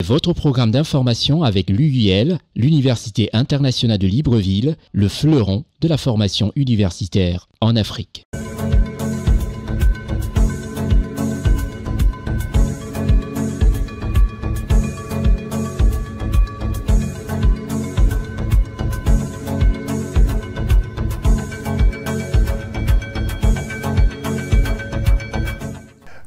Votre programme d'information avec l'UIL, l'Université internationale de Libreville, le fleuron de la formation universitaire en Afrique.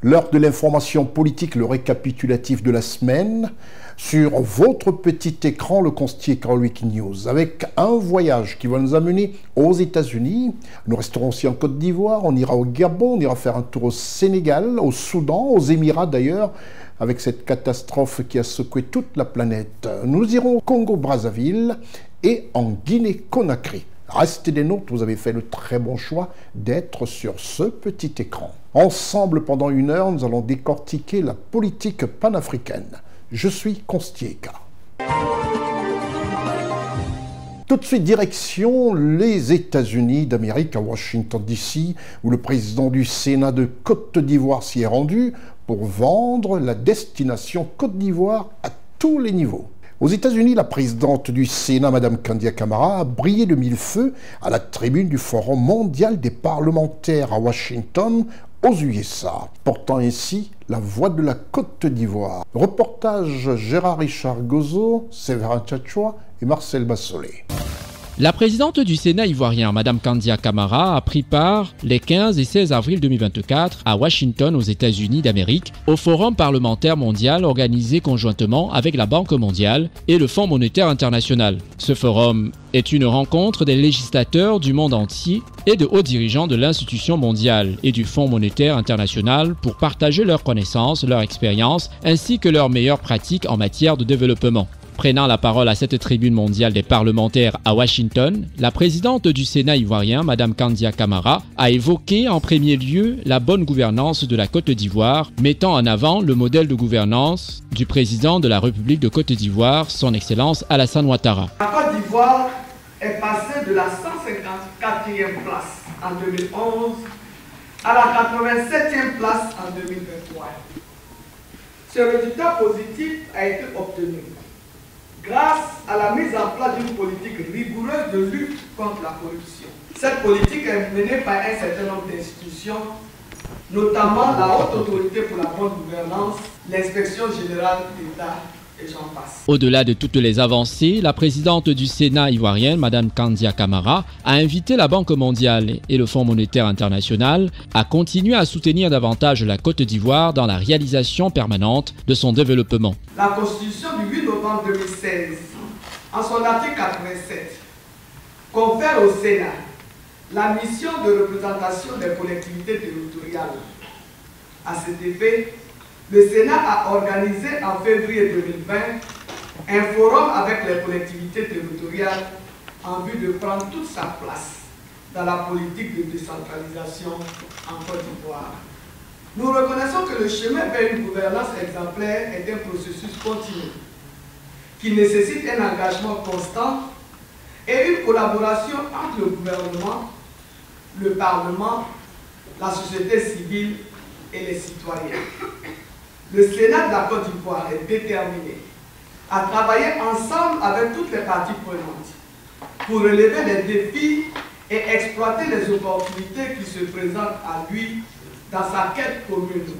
L'heure de l'information politique, le récapitulatif de la semaine. Sur votre petit écran, le Constier Week News, avec un voyage qui va nous amener aux États-Unis. Nous resterons aussi en Côte d'Ivoire, on ira au Gabon, on ira faire un tour au Sénégal, au Soudan, aux Émirats d'ailleurs, avec cette catastrophe qui a secoué toute la planète. Nous irons au Congo-Brazzaville et en Guinée-Conakry. Restez des nôtres, vous avez fait le très bon choix d'être sur ce petit écran. Ensemble, pendant une heure, nous allons décortiquer la politique panafricaine. Je suis Constieka. Tout de suite, direction les États-Unis d'Amérique, à Washington DC, où le président du Sénat de Côte d'Ivoire s'y est rendu pour vendre la destination Côte d'Ivoire à tous les niveaux. Aux États-Unis, la présidente du Sénat, Mme Kandia Camara, a brillé de mille feux à la tribune du Forum mondial des parlementaires à Washington, aux USA, portant ainsi la voix de la Côte d'Ivoire. Reportage Gérard Richard Gozo, Séverin Tchatchoua et Marcel Bassolé. La présidente du Sénat ivoirien, Mme Kandia Camara, a pris part les 15 et 16 avril 2024 à Washington, aux États-Unis d'Amérique, au Forum parlementaire mondial organisé conjointement avec la Banque mondiale et le Fonds monétaire international. Ce forum est une rencontre des législateurs du monde entier et de hauts dirigeants de l'institution mondiale et du Fonds monétaire international pour partager leurs connaissances, leur expérience ainsi que leurs meilleures pratiques en matière de développement. Prenant la parole à cette tribune mondiale des parlementaires à Washington, la présidente du Sénat ivoirien, Mme Kandia Camara, a évoqué en premier lieu la bonne gouvernance de la Côte d'Ivoire, mettant en avant le modèle de gouvernance du président de la République de Côte d'Ivoire, son Excellence Alassane Ouattara. La Côte d'Ivoire est passée de la 154e place en 2011 à la 87e place en 2023. Ce résultat positif a été obtenu grâce à la mise en place d'une politique rigoureuse de lutte contre la corruption. Cette politique est menée par un certain nombre d'institutions, notamment la Haute Autorité pour la bonne gouvernance, l'Inspection générale d'État et j'en passe. Au-delà de toutes les avancées, la présidente du Sénat ivoirien, Mme Kandia Camara, a invité la Banque mondiale et le Fonds monétaire international à continuer à soutenir davantage la Côte d'Ivoire dans la réalisation permanente de son développement. La Constitution du 8 novembre 2016, en son article 87, confère au Sénat la mission de représentation des collectivités territoriales. À cet effet, le Sénat a organisé en février 2020 un forum avec les collectivités territoriales en vue de prendre toute sa place dans la politique de décentralisation en Côte d'Ivoire. Nous reconnaissons que le chemin vers une gouvernance exemplaire est un processus continu qui nécessite un engagement constant et une collaboration entre le gouvernement, le Parlement, la société civile et les citoyens. Le Sénat de la Côte d'Ivoire est déterminé à travailler ensemble avec toutes les parties prenantes pour relever les défis et exploiter les opportunités qui se présentent à lui dans sa quête commune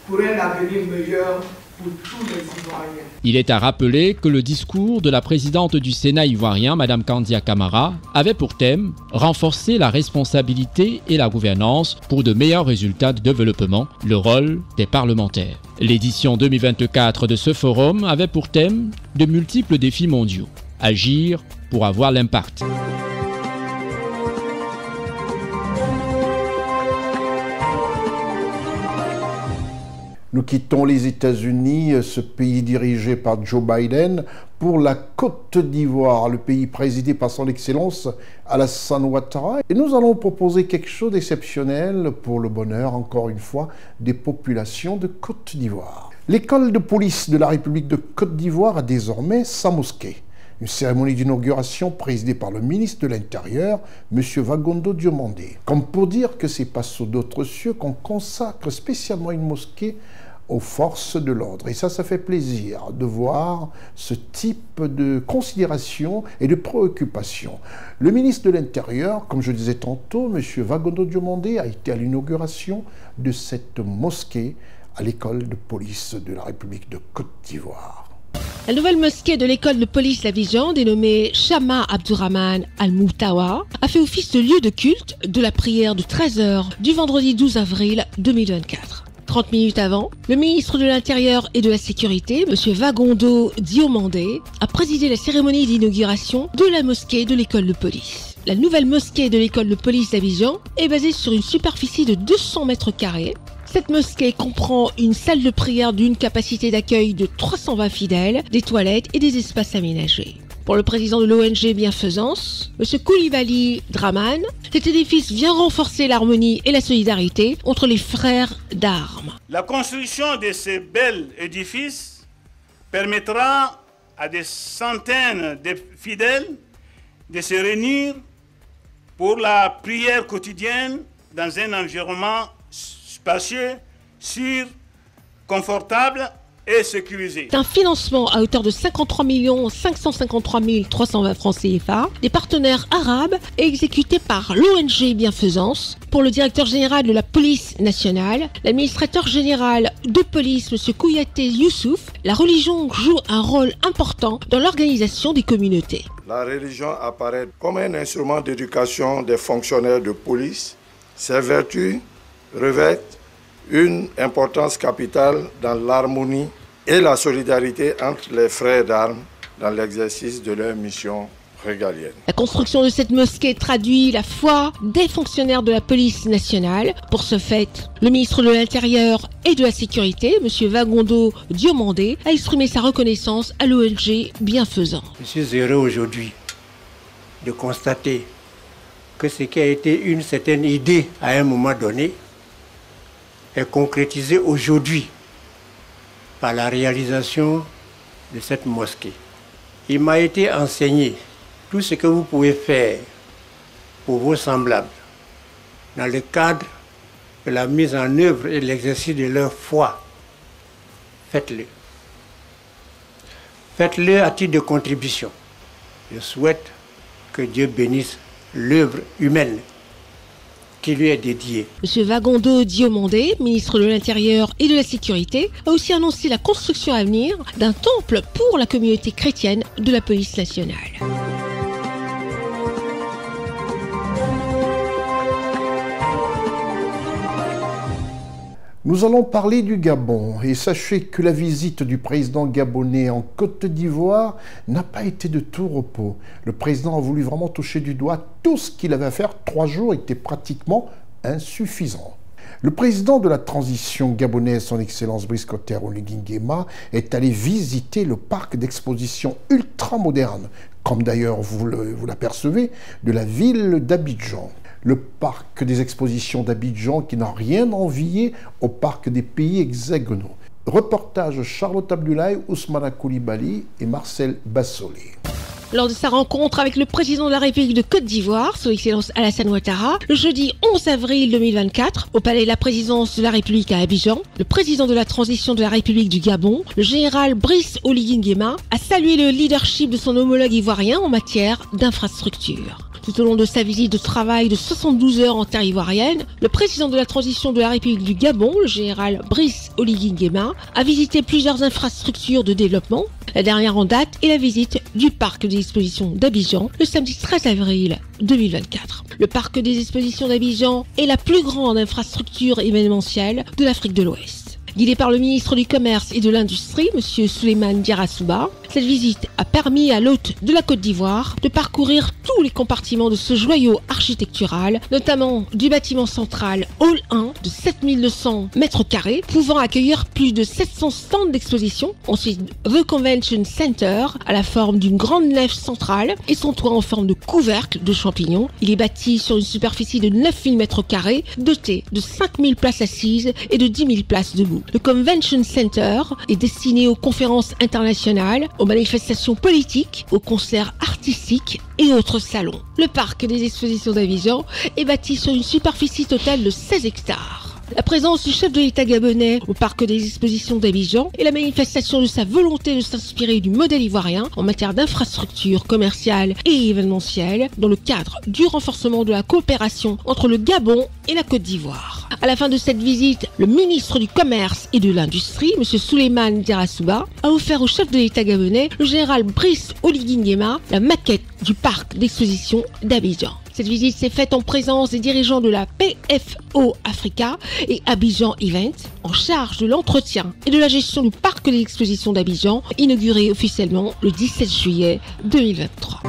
pour un avenir meilleur pour tous les Ivoiriens. Il est à rappeler que le discours de la présidente du Sénat ivoirien, Mme Kandia Camara, avait pour thème « Renforcer la responsabilité et la gouvernance pour de meilleurs résultats de développement, le rôle des parlementaires ». L'édition 2024 de ce forum avait pour thème de multiples défis mondiaux. Agir pour avoir l'impact. Nous quittons les États-Unis, ce pays dirigé par Joe Biden, pour la Côte d'Ivoire, le pays présidé par son Excellence Alassane Ouattara. Et nous allons proposer quelque chose d'exceptionnel pour le bonheur, encore une fois, des populations de Côte d'Ivoire. L'école de police de la République de Côte d'Ivoire a désormais sa mosquée. Une cérémonie d'inauguration présidée par le ministre de l'Intérieur, M. Vagondo Diomandé. Comme pour dire que c'est pas sous d'autres cieux qu'on consacre spécialement une mosquée aux forces de l'ordre. Et ça fait plaisir de voir ce type de considération et de préoccupation. Le ministre de l'Intérieur, comme je disais tantôt, M. Wagondo Diomandé, a été à l'inauguration de cette mosquée à l'école de police de la République de Côte d'Ivoire. La nouvelle mosquée de l'école de police d'Abidjan, dénommée Chama Abdourahmane Al-Moutawa, a fait office de lieu de culte de la prière de 13h du vendredi 12 avril 2024. 30 minutes avant, le ministre de l'Intérieur et de la Sécurité, M. Wagondo Diomandé, a présidé la cérémonie d'inauguration de la mosquée de l'école de police. La nouvelle mosquée de l'école de police d'Abidjan est basée sur une superficie de 200 mètres carrés. Cette mosquée comprend une salle de prière d'une capacité d'accueil de 320 fidèles, des toilettes et des espaces aménagés. Pour le président de l'ONG Bienfaisance, M. Koulibaly Draman, cet édifice vient renforcer l'harmonie et la solidarité entre les frères d'armes. La construction de ce bel édifice permettra à des centaines de fidèles de se réunir pour la prière quotidienne dans un environnement spacieux, sûr, confortable et sécurisé. C'est un financement à hauteur de 53 553 320 francs CFA des partenaires arabes et exécuté par l'ONG Bienfaisance. Pour le directeur général de la police nationale, l'administrateur général de police, M. Kouyaté Youssouf, la religion joue un rôle important dans l'organisation des communautés. La religion apparaît comme un instrument d'éducation des fonctionnaires de police. Ses vertus revêtent une importance capitale dans l'harmonie et la solidarité entre les frères d'armes dans l'exercice de leur mission régalienne. La construction de cette mosquée traduit la foi des fonctionnaires de la police nationale. Pour ce fait, le ministre de l'Intérieur et de la Sécurité, M. Wagondo Diomandé, a exprimé sa reconnaissance à l'ONG Bienfaisance. Je suis heureux aujourd'hui de constater que ce qui a été une certaine idée à un moment donné est concrétisé aujourd'hui par la réalisation de cette mosquée. Il m'a été enseigné tout ce que vous pouvez faire pour vos semblables dans le cadre de la mise en œuvre et de l'exercice de leur foi. Faites-le. Faites-le à titre de contribution. Je souhaite que Dieu bénisse l'œuvre humaine qui lui est dédié. M. Wagondo Diomandé, ministre de l'Intérieur et de la Sécurité, a aussi annoncé la construction à venir d'un temple pour la communauté chrétienne de la police nationale. Nous allons parler du Gabon et sachez que la visite du président gabonais en Côte d'Ivoire n'a pas été de tout repos. Le président a voulu vraiment toucher du doigt tout ce qu'il avait à faire. 3 jours étaient pratiquement insuffisants. Le président de la transition gabonaise, son Excellence Brice Clotaire Oligui Nguema, est allé visiter le parc d'exposition ultra-moderne, comme d'ailleurs vous l'apercevez, de la ville d'Abidjan. Le parc des expositions d'Abidjan qui n'a rien envié au parc des pays hexagonaux. Reportage Charlotte Abdoulaye, Ousmana Koulibaly et Marcel Bassolé. Lors de sa rencontre avec le président de la République de Côte d'Ivoire, son Excellence Alassane Ouattara, le jeudi 11 avril 2024, au palais de la présidence de la République à Abidjan, le président de la transition de la République du Gabon, le général Brice Oligui Nguema, a salué le leadership de son homologue ivoirien en matière d'infrastructure. Tout au long de sa visite de travail de 72 heures en terre ivoirienne, le président de la transition de la République du Gabon, le général Brice Oligui Nguema, a visité plusieurs infrastructures de développement. La dernière en date est la visite du parc des expositions d'Abidjan le samedi 13 avril 2024. Le parc des expositions d'Abidjan est la plus grande infrastructure événementielle de l'Afrique de l'Ouest. Guidé par le ministre du Commerce et de l'Industrie, M. Souleymane Diarra-Souba, cette visite a permis à l'hôte de la Côte d'Ivoire de parcourir tous les compartiments de ce joyau architectural, notamment du bâtiment central Hall 1 de 7200 m², pouvant accueillir plus de 700 stands d'exposition. Ensuite, The Convention Center, à la forme d'une grande nef centrale et son toit en forme de couvercle de champignons. Il est bâti sur une superficie de 9000 m², doté de 5000 places assises et de 10 000 places debout. Le Convention Center est destiné aux conférences internationales, aux manifestations politiques, aux concerts artistiques et autres salons. Le parc des expositions d'Abidjan est bâti sur une superficie totale de 16 hectares. La présence du chef de l'État gabonais au parc des expositions d'Abidjan est la manifestation de sa volonté de s'inspirer du modèle ivoirien en matière d'infrastructures commerciales et événementielles dans le cadre du renforcement de la coopération entre le Gabon et la Côte d'Ivoire. À la fin de cette visite, le ministre du Commerce et de l'Industrie, M. Souleymane Dirasouba, a offert au chef de l'État gabonais, le général Brice Oligui Nguema, la maquette du parc d'exposition d'Abidjan. Cette visite s'est faite en présence des dirigeants de la PFO Africa et Abidjan Event, en charge de l'entretien et de la gestion du parc des expositions d'Abidjan, inauguré officiellement le 17 juillet 2023.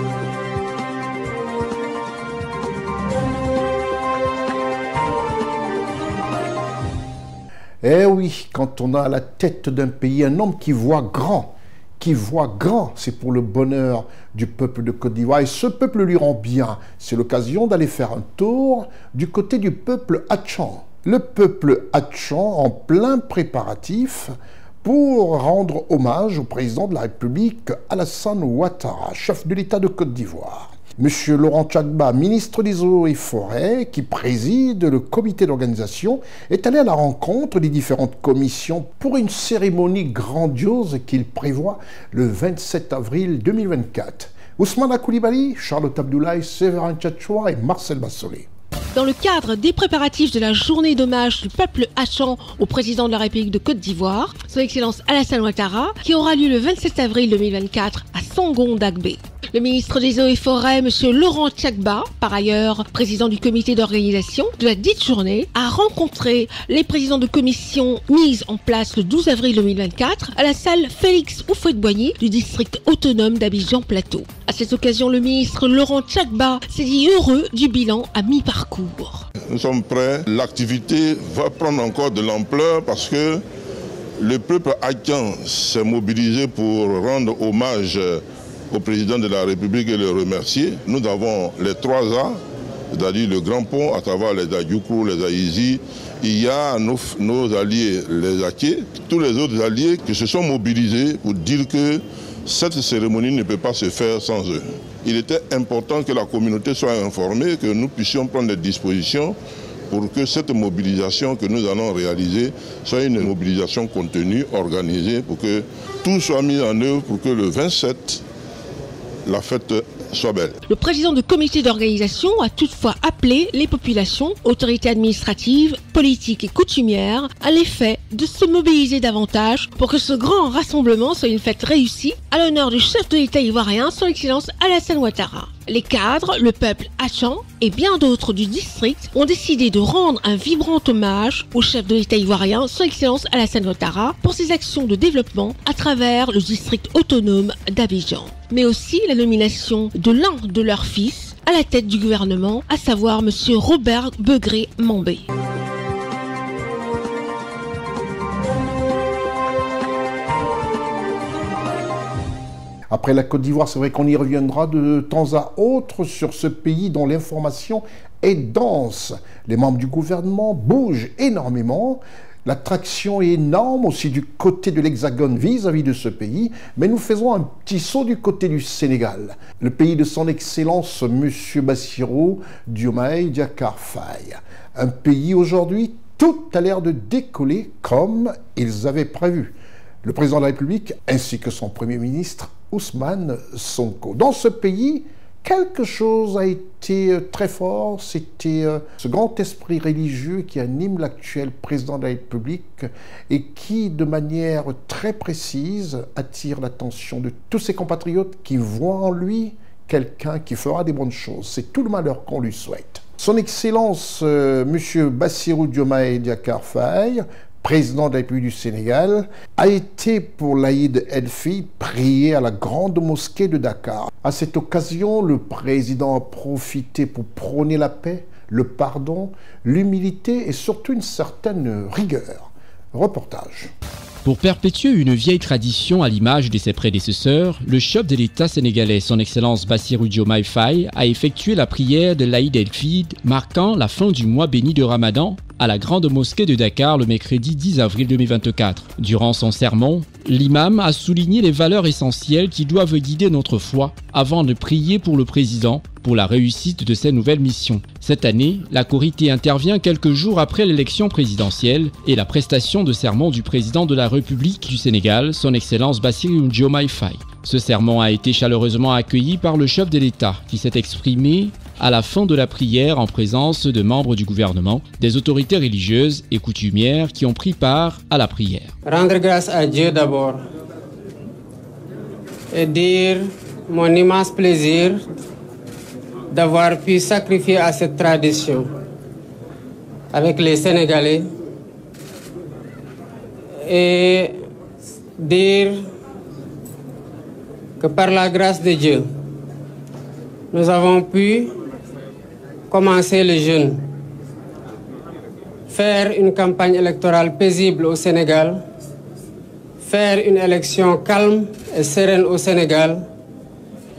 Eh oui, quand on a à la tête d'un pays un homme qui voit grand, c'est pour le bonheur du peuple de Côte d'Ivoire. Et ce peuple lui rend bien. C'est l'occasion d'aller faire un tour du côté du peuple Hatchan. Le peuple Hatchan en plein préparatif pour rendre hommage au président de la République, Alassane Ouattara, chef de l'État de Côte d'Ivoire. Monsieur Laurent Tchagba, ministre des Eaux et Forêts, qui préside le comité d'organisation, est allé à la rencontre des différentes commissions pour une cérémonie grandiose qu'il prévoit le 27 avril 2024. Ousmane Koulibaly, Charlotte Abdoulaye, Séverin Tchatchoua et Marcel Bassolé. Dans le cadre des préparatifs de la journée d'hommage du peuple Hatchan au président de la République de Côte d'Ivoire, Son Excellence Alassane Ouattara, qui aura lieu le 27 avril 2024 à Sangon-Dagbé. Le ministre des Eaux et Forêts, M. Laurent Tchagba, par ailleurs président du comité d'organisation de la dite journée, a rencontré les présidents de commission mises en place le 12 avril 2024 à la salle Félix Houphouët-Boigny du district autonome d'Abidjan-Plateau. À cette occasion, le ministre Laurent Tchagba s'est dit heureux du bilan à mi-parcours. Nous sommes prêts. L'activité va prendre encore de l'ampleur parce que le peuple haïtien s'est mobilisé pour rendre hommage au président de la République et le remercier. Nous avons les 3 A, c'est-à-dire le Grand Pont, à travers les Adjoukrou, les Aïzi. Il y a nos alliés, les Aké, tous les autres alliés qui se sont mobilisés pour dire que cette cérémonie ne peut pas se faire sans eux. Il était important que la communauté soit informée, que nous puissions prendre des dispositions pour que cette mobilisation que nous allons réaliser soit une mobilisation contenue, organisée, pour que tout soit mis en œuvre pour que le 27, la fête soit belle. Le président du comité d'organisation a toutefois appelé les populations, autorités administratives, politiques et coutumières à l'effet de se mobiliser davantage pour que ce grand rassemblement soit une fête réussie à l'honneur du chef de l'État ivoirien, Son Excellence Alassane Ouattara. Les cadres, le peuple Hatchan et bien d'autres du district ont décidé de rendre un vibrant hommage au chef de l'État ivoirien, Son Excellence Alassane Ouattara, pour ses actions de développement à travers le district autonome d'Abidjan. Mais aussi la nomination de l'un de leurs fils à la tête du gouvernement, à savoir M. Robert Begré-Mambé. Après la Côte d'Ivoire, c'est vrai qu'on y reviendra de temps à autre sur ce pays dont l'information est dense. Les membres du gouvernement bougent énormément. L'attraction est énorme aussi du côté de l'Hexagone vis-à-vis de ce pays, mais nous faisons un petit saut du côté du Sénégal, le pays de son Excellence M. Bassirou Diomaye Diakhar Faye. Un pays aujourd'hui, tout a l'air de décoller comme ils avaient prévu. Le président de la République ainsi que son Premier ministre Ousmane Sonko. Dans ce pays, quelque chose a été très fort, c'était ce grand esprit religieux qui anime l'actuel président de la République et qui, de manière très précise, attire l'attention de tous ses compatriotes qui voient en lui quelqu'un qui fera des bonnes choses. C'est tout le malheur qu'on lui souhaite. Son Excellence, M. Bassirou Diomaye Diakhar Faye, président de la République du Sénégal, a été pour l'Aïd el-Fitr prié à la grande mosquée de Dakar. À cette occasion, le président a profité pour prôner la paix, le pardon, l'humilité et surtout une certaine rigueur. Reportage. Pour perpétuer une vieille tradition à l'image de ses prédécesseurs, le chef de l'État sénégalais, son Excellence Bassirou Diomaye Faye, a effectué la prière de l'Aïd el-Fitr, marquant la fin du mois béni de Ramadan, à la grande mosquée de Dakar le mercredi 10 avril 2024. Durant son sermon, l'imam a souligné les valeurs essentielles qui doivent guider notre foi avant de prier pour le président pour la réussite de ces nouvelles missions. Cette année, la Korité intervient quelques jours après l'élection présidentielle et la prestation de serment du président de la République du Sénégal, son Excellence Bassirou Diomaye Faye. Ce serment a été chaleureusement accueilli par le chef de l'État qui s'est exprimé à la fin de la prière en présence de membres du gouvernement, des autorités religieuses et coutumières qui ont pris part à la prière. Rendre grâce à Dieu d'abord et dire mon immense plaisir d'avoir pu sacrifier à cette tradition avec les Sénégalais et dire que par la grâce de Dieu, nous avons pu commencer le jeûne, faire une campagne électorale paisible au Sénégal, faire une élection calme et sereine au Sénégal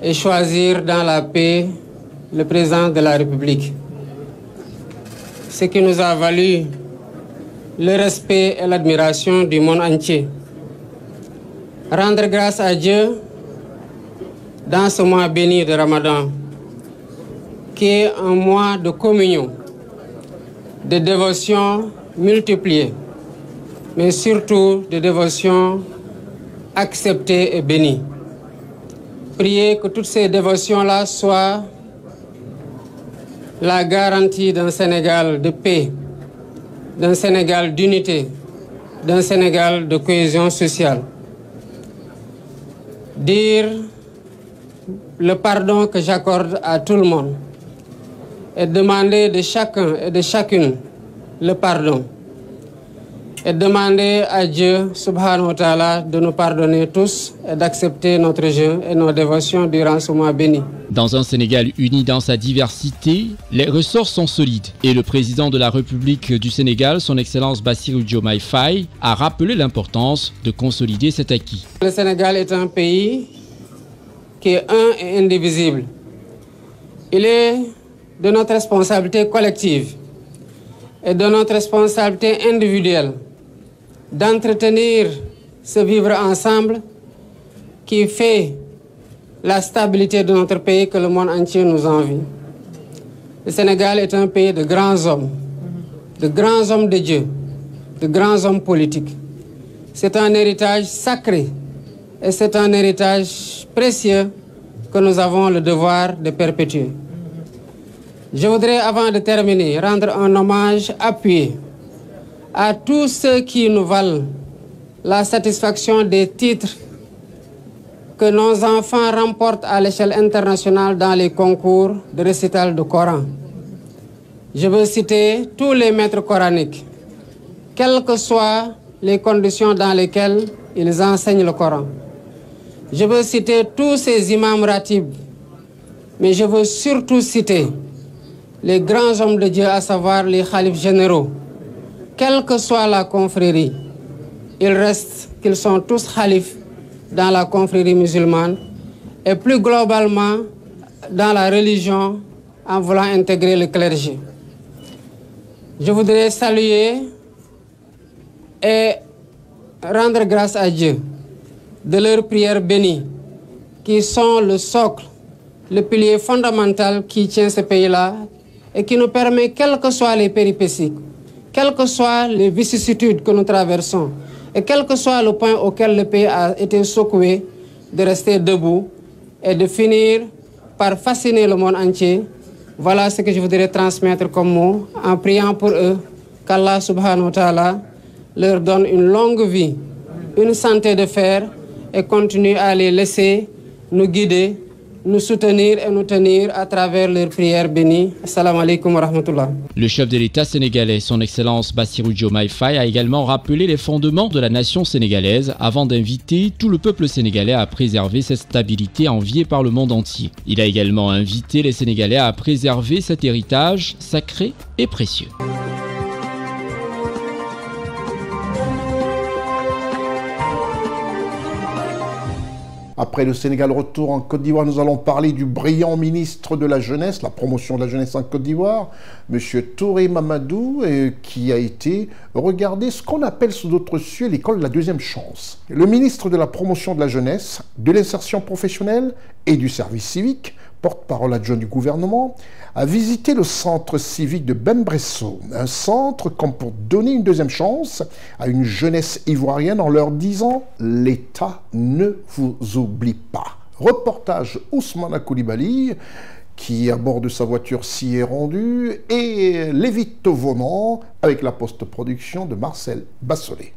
et choisir dans la paix le président de la République. Ce qui nous a valu le respect et l'admiration du monde entier. Rendre grâce à Dieu dans ce mois béni de Ramadan, qui est un mois de communion, de dévotion multipliée, mais surtout de dévotion acceptée et bénie. Priez que toutes ces dévotions-là soient la garantie d'un Sénégal de paix, d'un Sénégal d'unité, d'un Sénégal de cohésion sociale. Dire le pardon que j'accorde à tout le monde et demander de chacun et de chacune le pardon et demander à Dieu subhanahu wa ta'ala de nous pardonner tous et d'accepter notre jeûne et nos dévotions durant ce mois béni. Dans un Sénégal uni dans sa diversité, les ressorts sont solides et le président de la République du Sénégal, son Excellence Bassirou Diomaye Faye, a rappelé l'importance de consolider cet acquis. Le Sénégal est un pays qui est un et indivisible. Il est de notre responsabilité collective et de notre responsabilité individuelle d'entretenir ce vivre ensemble qui fait la stabilité de notre pays que le monde entier nous envie. Le Sénégal est un pays de grands hommes de Dieu, de grands hommes politiques. C'est un héritage sacré et c'est un héritage précieux que nous avons le devoir de perpétuer. Je voudrais, avant de terminer, rendre un hommage appuyé à tous ceux qui nous valent la satisfaction des titres que nos enfants remportent à l'échelle internationale dans les concours de récital du Coran. Je veux citer tous les maîtres coraniques, quelles que soient les conditions dans lesquelles ils enseignent le Coran. Je veux citer tous ces imams ratib, mais je veux surtout citer les grands hommes de Dieu, à savoir les khalifes généraux. Quelle que soit la confrérie, il reste qu'ils sont tous khalifes dans la confrérie musulmane et plus globalement dans la religion en voulant intégrer le clergé. Je voudrais saluer et rendre grâce à Dieu de leurs prières bénies qui sont le socle, le pilier fondamental qui tient ce pays-là et qui nous permet, quelles que soient les péripéties, quelles que soient les vicissitudes que nous traversons et quel que soit le point auquel le pays a été secoué, de rester debout et de finir par fasciner le monde entier. Voilà ce que je voudrais transmettre comme mot en priant pour eux, qu'Allah subhanahu wa ta'ala leur donne une longue vie, une santé de fer et continue à les laisser nous guider, nous soutenir et nous tenir à travers leurs prières bénies. Assalamu alaikum wa rahmatullah. Le chef de l'État sénégalais, son Excellence Bassirou Diomaye Faye, a également rappelé les fondements de la nation sénégalaise avant d'inviter tout le peuple sénégalais à préserver cette stabilité enviée par le monde entier. Il a également invité les Sénégalais à préserver cet héritage sacré et précieux. Après le Sénégal, retour en Côte d'Ivoire, nous allons parler du brillant ministre de la Jeunesse, la promotion de la jeunesse en Côte d'Ivoire, M. Touré Mamadou, qui a été regardé ce qu'on appelle sous d'autres cieux l'école de la deuxième chance. Le ministre de la promotion de la jeunesse, de l'insertion professionnelle et du service civique porte-parole adjoint du gouvernement, a visité le centre civique de Bembresso, un centre comme pour donner une deuxième chance à une jeunesse ivoirienne en leur disant « l'État ne vous oublie pas ». Reportage Ousmane Koulibaly, qui à bord de sa voiture s'y est rendu, et Lévite Vonan avec la post-production de Marcel Bassolet.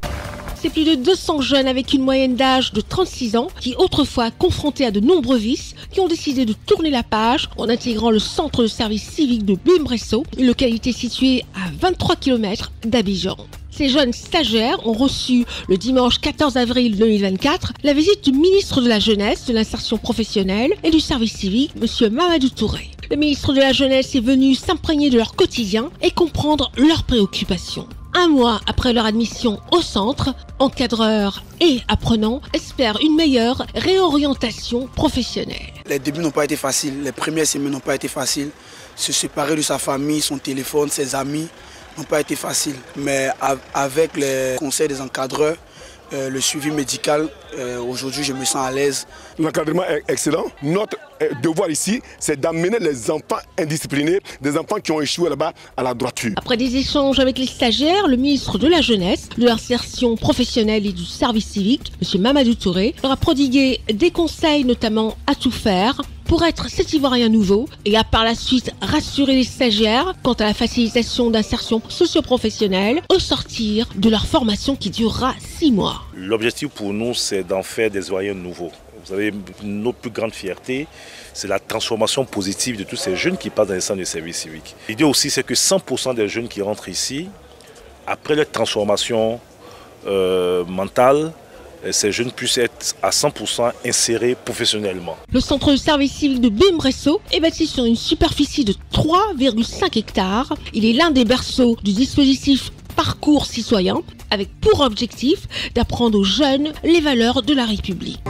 C'est plus de 200 jeunes avec une moyenne d'âge de 36 ans qui, autrefois confrontés à de nombreux vices, qui ont décidé de tourner la page en intégrant le centre de service civique de Bembresso, une localité située à 23 km d'Abidjan. Ces jeunes stagiaires ont reçu le dimanche 14 avril 2024 la visite du ministre de la Jeunesse, de l'Insertion professionnelle et du Service civique, M. Mamadou Touré. Le ministre de la Jeunesse est venu s'imprégner de leur quotidien et comprendre leurs préoccupations. Un mois après leur admission au centre, encadreurs et apprenants espèrent une meilleure réorientation professionnelle. Les débuts n'ont pas été faciles, les premières semaines n'ont pas été faciles. Se séparer de sa famille, son téléphone, ses amis n'ont pas été faciles. Mais avec les conseils des encadreurs, le suivi médical, aujourd'hui je me sens à l'aise. L'encadrement est excellent. Notre devoir ici, c'est d'amener les enfants indisciplinés, des enfants qui ont échoué là-bas à la droiture. Après des échanges avec les stagiaires, le ministre de la Jeunesse, de l'Insertion professionnelle et du Service civique, M. Mamadou Touré, leur a prodigué des conseils notamment à tout faire pour être cet Ivoirien nouveau et a par la suite rassuré les stagiaires quant à la facilitation d'insertion socio-professionnelle au sortir de leur formation qui durera 6 mois. L'objectif pour nous, c'est d'en faire des Ivoiriens nouveaux. Vous savez, notre plus grande fierté, c'est la transformation positive de tous ces jeunes qui passent dans les centres de service civique. L'idée aussi, c'est que 100% des jeunes qui rentrent ici, après leur transformation mentale, ces jeunes puissent être à 100% insérés professionnellement. Le centre de service civique de Bembresso est bâti sur une superficie de 3,5 hectares. Il est l'un des berceaux du dispositif Parcours citoyen, avec pour objectif d'apprendre aux jeunes les valeurs de la République.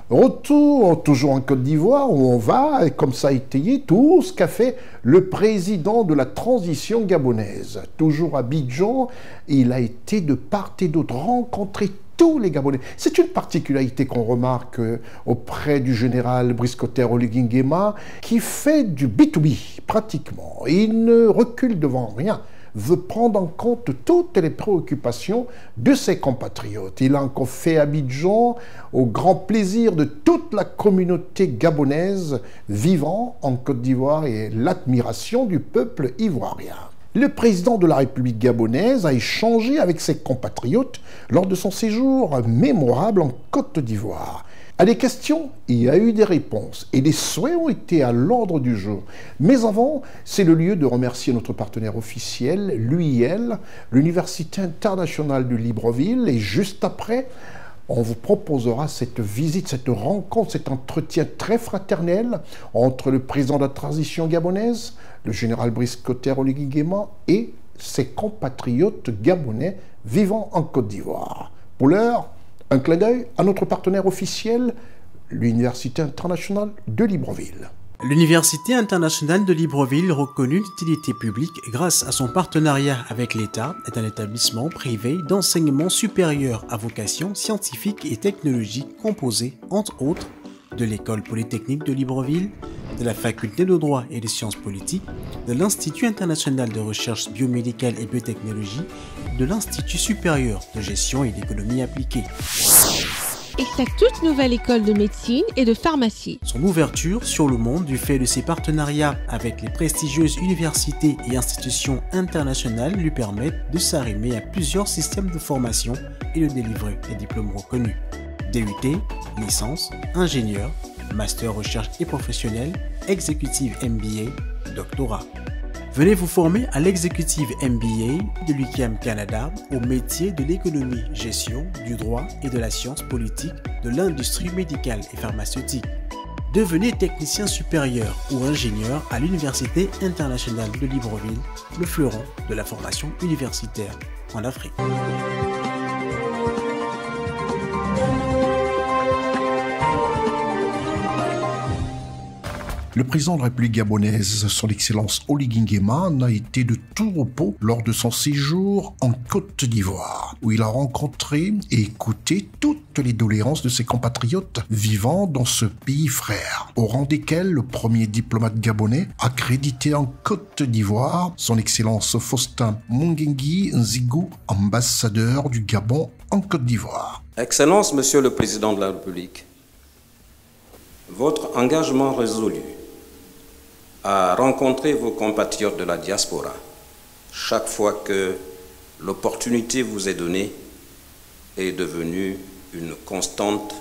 Retour toujours en Côte d'Ivoire où on va, comme ça a étayé, tout ce qu'a fait le président de la transition gabonaise. Toujours à Abidjan, il a été de part et d'autre rencontrer tous les Gabonais. C'est une particularité qu'on remarque auprès du général Brice Clotaire Oligui Nguema qui fait du B2B pratiquement. Il ne recule devant rien, veut prendre en compte toutes les préoccupations de ses compatriotes. Il a encore fait Abidjan au grand plaisir de toute la communauté gabonaise vivant en Côte d'Ivoire et l'admiration du peuple ivoirien. Le président de la République gabonaise a échangé avec ses compatriotes lors de son séjour mémorable en Côte d'Ivoire. À des questions, il y a eu des réponses et des souhaits ont été à l'ordre du jour. Mais avant, c'est le lieu de remercier notre partenaire officiel, l'UIL, l'Université internationale de Libreville. Et juste après, on vous proposera cette visite, cette rencontre, cet entretien très fraternel entre le président de la transition gabonaise, le général Brice Clotaire Oligui Nguema et ses compatriotes gabonais vivant en Côte d'Ivoire. Pour l'heure, un clin d'œil à notre partenaire officiel, l'Université internationale de Libreville. L'Université internationale de Libreville, reconnue d'utilité publique grâce à son partenariat avec l'État, est un établissement privé d'enseignement supérieur à vocation scientifique et technologique composé, entre autres, de l'École polytechnique de Libreville, de la Faculté de droit et des sciences politiques, de l'Institut international de recherche biomédicale et biotechnologie, de l'Institut supérieur de gestion et d'économie appliquée. Et sa toute nouvelle école de médecine et de pharmacie. Son ouverture sur le monde du fait de ses partenariats avec les prestigieuses universités et institutions internationales lui permettent de s'arrimer à plusieurs systèmes de formation et de délivrer des diplômes reconnus. DUT, licence, ingénieur, master recherche et professionnel, exécutive MBA, doctorat. Venez vous former à l'exécutive MBA de l'UQAM Canada au métier de l'économie, gestion, du droit et de la science politique de l'industrie médicale et pharmaceutique. Devenez technicien supérieur ou ingénieur à l'Université internationale de Libreville, le fleuron de la formation universitaire en Afrique. Le président de la République gabonaise, son Excellence Oligui Nguema, n'a été de tout repos lors de son séjour en Côte d'Ivoire, où il a rencontré et écouté toutes les doléances de ses compatriotes vivant dans ce pays frère, au rang desquels le premier diplomate gabonais accrédité en Côte d'Ivoire, son Excellence Faustin Mungengui Nzigou, ambassadeur du Gabon en Côte d'Ivoire. Excellence, Monsieur le Président de la République, votre engagement résolu à rencontrer vos compatriotes de la diaspora chaque fois que l'opportunité vous est donnée est devenu une constante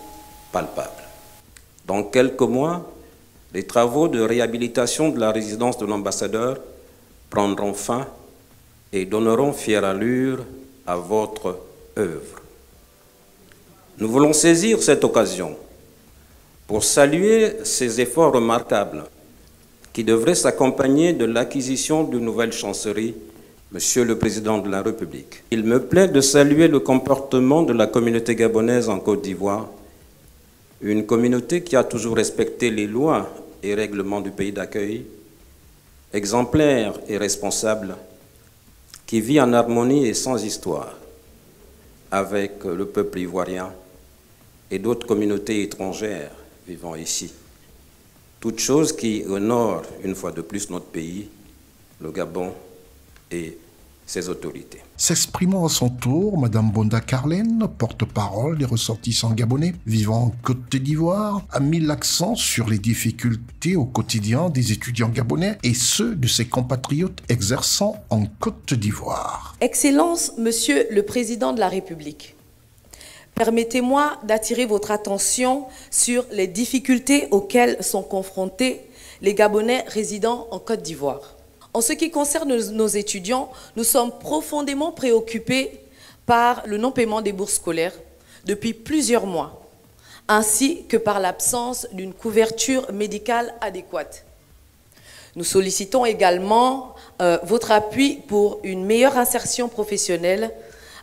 palpable. Dans quelques mois, les travaux de réhabilitation de la résidence de l'ambassadeur prendront fin et donneront fière allure à votre œuvre. Nous voulons saisir cette occasion pour saluer ces efforts remarquables qui devrait s'accompagner de l'acquisition d'une nouvelle chancellerie, Monsieur le Président de la République. Il me plaît de saluer le comportement de la communauté gabonaise en Côte d'Ivoire, une communauté qui a toujours respecté les lois et règlements du pays d'accueil, exemplaire et responsable, qui vit en harmonie et sans histoire avec le peuple ivoirien et d'autres communautés étrangères vivant ici. Toute chose qui honore une fois de plus notre pays, le Gabon et ses autorités. S'exprimant à son tour, Madame Bonda Carlène, porte-parole des ressortissants gabonais vivant en Côte d'Ivoire, a mis l'accent sur les difficultés au quotidien des étudiants gabonais et ceux de ses compatriotes exerçant en Côte d'Ivoire. Excellence, Monsieur le Président de la République, permettez-moi d'attirer votre attention sur les difficultés auxquelles sont confrontés les Gabonais résidant en Côte d'Ivoire. En ce qui concerne nos étudiants, nous sommes profondément préoccupés par le non-paiement des bourses scolaires depuis plusieurs mois, ainsi que par l'absence d'une couverture médicale adéquate. Nous sollicitons également votre appui pour une meilleure insertion professionnelle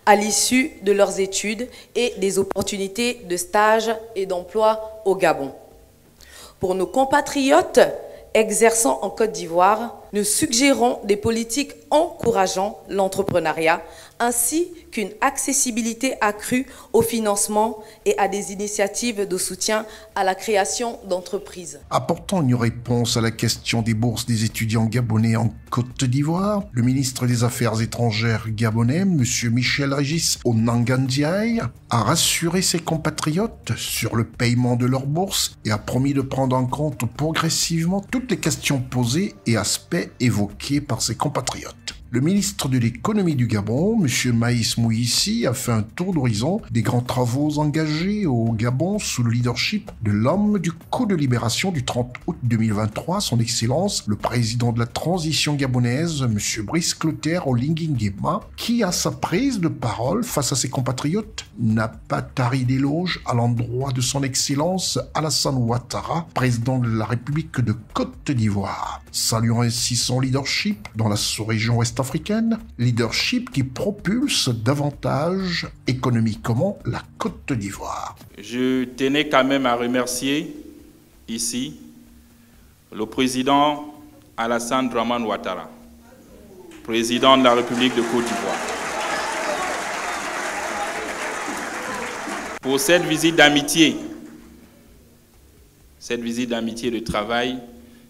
à l'issue de leurs études et des opportunités de stage et d'emploi au Gabon. Pour nos compatriotes exerçant en Côte d'Ivoire, nous suggérons des politiques encourageant l'entrepreneuriat ainsi qu'une accessibilité accrue au financement et à des initiatives de soutien à la création d'entreprises. Apportant une réponse à la question des bourses des étudiants gabonais en Côte d'Ivoire, le ministre des Affaires étrangères gabonais, M. Michel Régis Onangandiaï, a rassuré ses compatriotes sur le paiement de leurs bourses et a promis de prendre en compte progressivement toutes les questions posées et aspects évoqués par ses compatriotes. Le ministre de l'économie du Gabon, M. Maïs Mouissi, a fait un tour d'horizon des grands travaux engagés au Gabon sous le leadership de l'homme du coup de libération du 30 août 2023, son Excellence, le président de la transition gabonaise, M. Brice Clotaire Oligui Nguema, qui, à sa prise de parole face à ses compatriotes, n'a pas tari d'éloges à l'endroit de son Excellence Alassane Ouattara, président de la République de Côte d'Ivoire, saluant ainsi son leadership dans la sous-région ouest africaine, leadership qui propulse davantage économiquement la Côte d'Ivoire. Je tenais quand même à remercier ici le président Alassane Dramane Ouattara, président de la République de Côte d'Ivoire, pour cette visite d'amitié de travail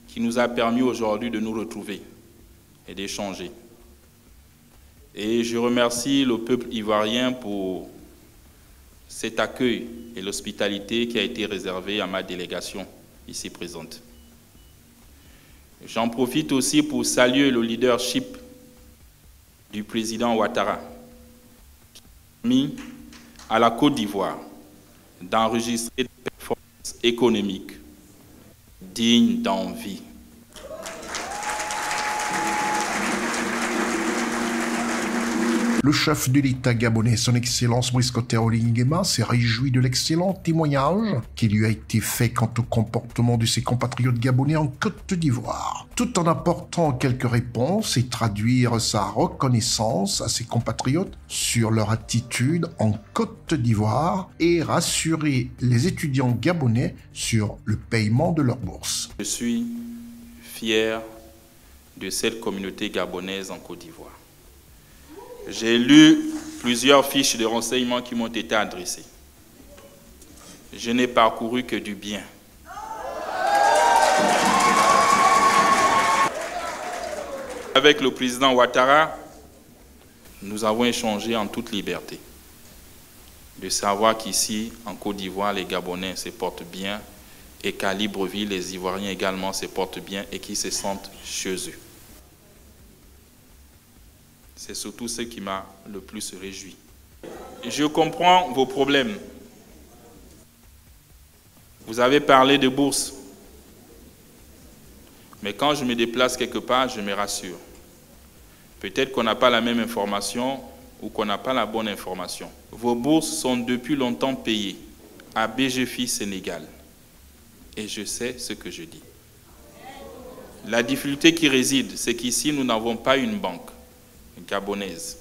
qui nous a permis aujourd'hui de nous retrouver et d'échanger. Et je remercie le peuple ivoirien pour cet accueil et l'hospitalité qui a été réservée à ma délégation ici présente. J'en profite aussi pour saluer le leadership du président Ouattara, qui a permis à la Côte d'Ivoire d'enregistrer des performances économiques dignes d'envie. Le chef de l'État gabonais, son Excellence Brice Clotaire Oligui Nguema, s'est réjoui de l'excellent témoignage qui lui a été fait quant au comportement de ses compatriotes gabonais en Côte d'Ivoire, tout en apportant quelques réponses et traduire sa reconnaissance à ses compatriotes sur leur attitude en Côte d'Ivoire et rassurer les étudiants gabonais sur le paiement de leur bourse. Je suis fier de cette communauté gabonaise en Côte d'Ivoire. J'ai lu plusieurs fiches de renseignements qui m'ont été adressées. Je n'ai parcouru que du bien. Avec le président Ouattara, nous avons échangé en toute liberté. De savoir qu'ici, en Côte d'Ivoire, les Gabonais se portent bien et qu'à Libreville, les Ivoiriens également se portent bien et qu'ils se sentent chez eux. C'est surtout ce qui m'a le plus réjoui. Je comprends vos problèmes. Vous avez parlé de bourse. Mais quand je me déplace quelque part, je me rassure. Peut-être qu'on n'a pas la même information ou qu'on n'a pas la bonne information. Vos bourses sont depuis longtemps payées à BGFI Sénégal. Et je sais ce que je dis. La difficulté qui réside, c'est qu'ici, nous n'avons pas une banque gabonaise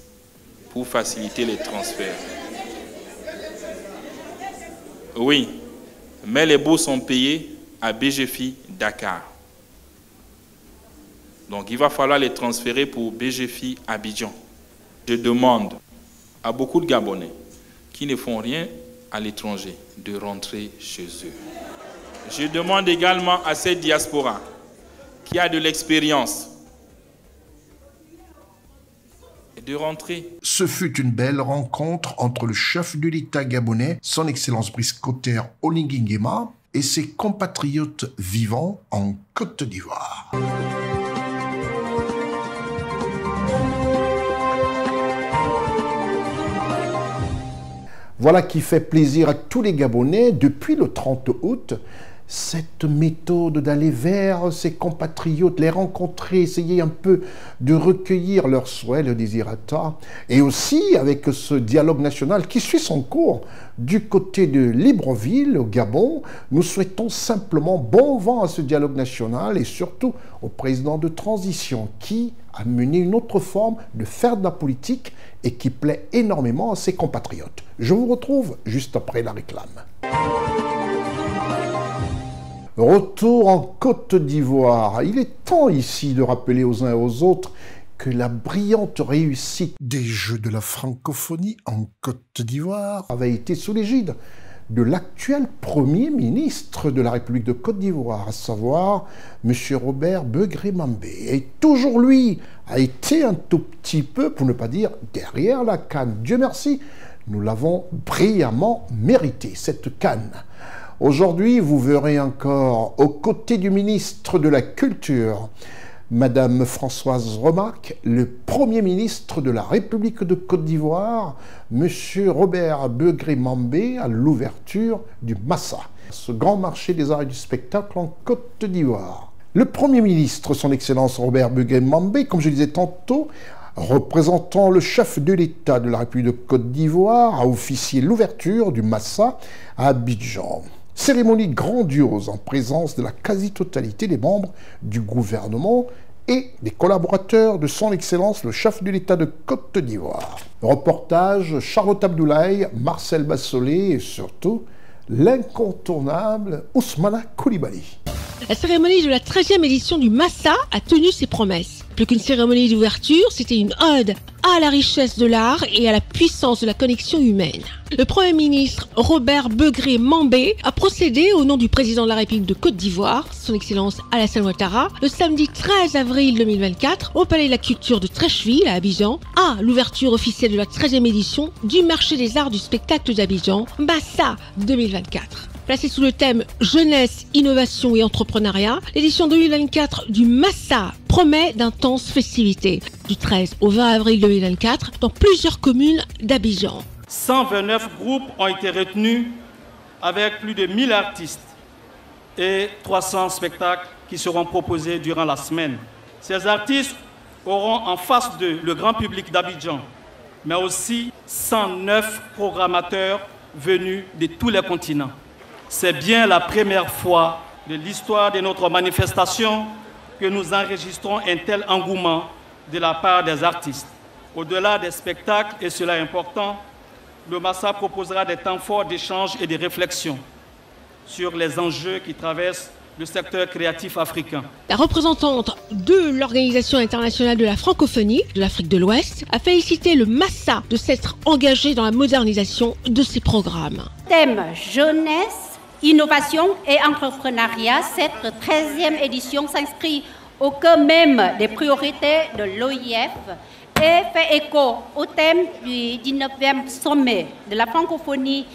pour faciliter les transferts. Oui, mais les bourses sont payées à BGFI Dakar. Donc il va falloir les transférer pour BGFI Abidjan. Je demande à beaucoup de Gabonais qui ne font rien à l'étranger de rentrer chez eux. Je demande également à cette diaspora qui a de l'expérience de rentrer. Ce fut une belle rencontre entre le chef de l'État gabonais, son Excellence Brice Clotaire Oligui Nguema, et ses compatriotes vivant en Côte d'Ivoire. Voilà qui fait plaisir à tous les Gabonais depuis le 30 août. Cette méthode d'aller vers ses compatriotes, les rencontrer, essayer un peu de recueillir leurs souhaits, leurs désirata, et aussi avec ce dialogue national qui suit son cours du côté de Libreville, au Gabon. Nous souhaitons simplement bon vent à ce dialogue national et surtout au président de transition qui a mené une autre forme de faire de la politique et qui plaît énormément à ses compatriotes. Je vous retrouve juste après la réclame. Retour en Côte d'Ivoire. Il est temps ici de rappeler aux uns et aux autres que la brillante réussite des Jeux de la francophonie en Côte d'Ivoire avait été sous l'égide de l'actuel Premier ministre de la République de Côte d'Ivoire, à savoir M. Robert Begré-Mambé. Et toujours lui a été un tout petit peu, pour ne pas dire derrière la canne. Dieu merci, nous l'avons brillamment mérité, cette canne. Aujourd'hui, vous verrez encore, aux côtés du ministre de la Culture, Madame Françoise Remarque, le Premier ministre de la République de Côte d'Ivoire, Monsieur Robert Begré-Mambé, à l'ouverture du Massa, ce grand marché des arts et du spectacle en Côte d'Ivoire. Le Premier ministre, son Excellence Robert Begré-Mambé, comme je disais tantôt, représentant le chef de l'État de la République de Côte d'Ivoire, a officié l'ouverture du Massa à Abidjan. Cérémonie grandiose en présence de la quasi-totalité des membres du gouvernement et des collaborateurs de son Excellence le chef de l'État de Côte d'Ivoire. Reportage Charlotte Abdoulaye, Marcel Bassolé et surtout l'incontournable Ousmana Coulibaly. La cérémonie de la 13e édition du Massa a tenu ses promesses. Plus qu'une cérémonie d'ouverture, c'était une ode à la richesse de l'art et à la puissance de la connexion humaine. Le Premier ministre Robert Begré-Mambé a procédé au nom du président de la République de Côte d'Ivoire, son Excellence Alassane Ouattara, le samedi 13 avril 2024 au Palais de la Culture de Treichville à Abidjan, à l'ouverture officielle de la 13e édition du marché des arts du spectacle d'Abidjan, Massa 2024. Placée sous le thème Jeunesse, Innovation et Entrepreneuriat, l'édition 2024 du Massa promet d'intenses festivités du 13 au 20 avril 2024 dans plusieurs communes d'Abidjan. 129 groupes ont été retenus avec plus de 1000 artistes et 300 spectacles qui seront proposés durant la semaine. Ces artistes auront en face d'eux le grand public d'Abidjan, mais aussi 109 programmateurs venus de tous les continents. C'est bien la première fois de l'histoire de notre manifestation que nous enregistrons un tel engouement de la part des artistes. Au-delà des spectacles, et cela est important, le Massa proposera des temps forts d'échange et de réflexion sur les enjeux qui traversent le secteur créatif africain. La représentante de l'Organisation internationale de la francophonie de l'Afrique de l'Ouest a félicité le Massa de s'être engagé dans la modernisation de ses programmes. Thème jeunesse, innovation et entrepreneuriat, cette 13e édition s'inscrit au cœur même des priorités de l'OIF et fait écho au thème du 19e sommet de la francophonie,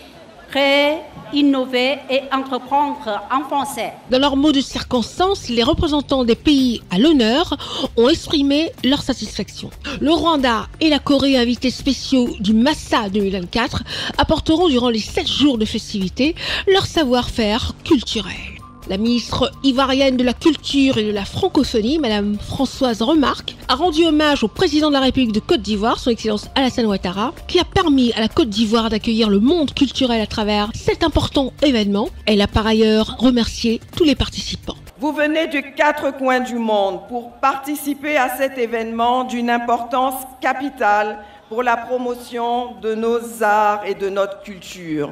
créer, innover et entreprendre en français. Dans leurs mots de circonstance, les représentants des pays à l'honneur ont exprimé leur satisfaction. Le Rwanda et la Corée, invités spéciaux du Massa 2024, apporteront durant les 7 jours de festivités leur savoir-faire culturel. La ministre ivoirienne de la Culture et de la Francophonie, Madame Françoise Remarque, a rendu hommage au président de la République de Côte d'Ivoire, son Excellence Alassane Ouattara, qui a permis à la Côte d'Ivoire d'accueillir le monde culturel à travers cet important événement. Elle a par ailleurs remercié tous les participants. Vous venez de 4 coins du monde pour participer à cet événement d'une importance capitale pour la promotion de nos arts et de notre culture.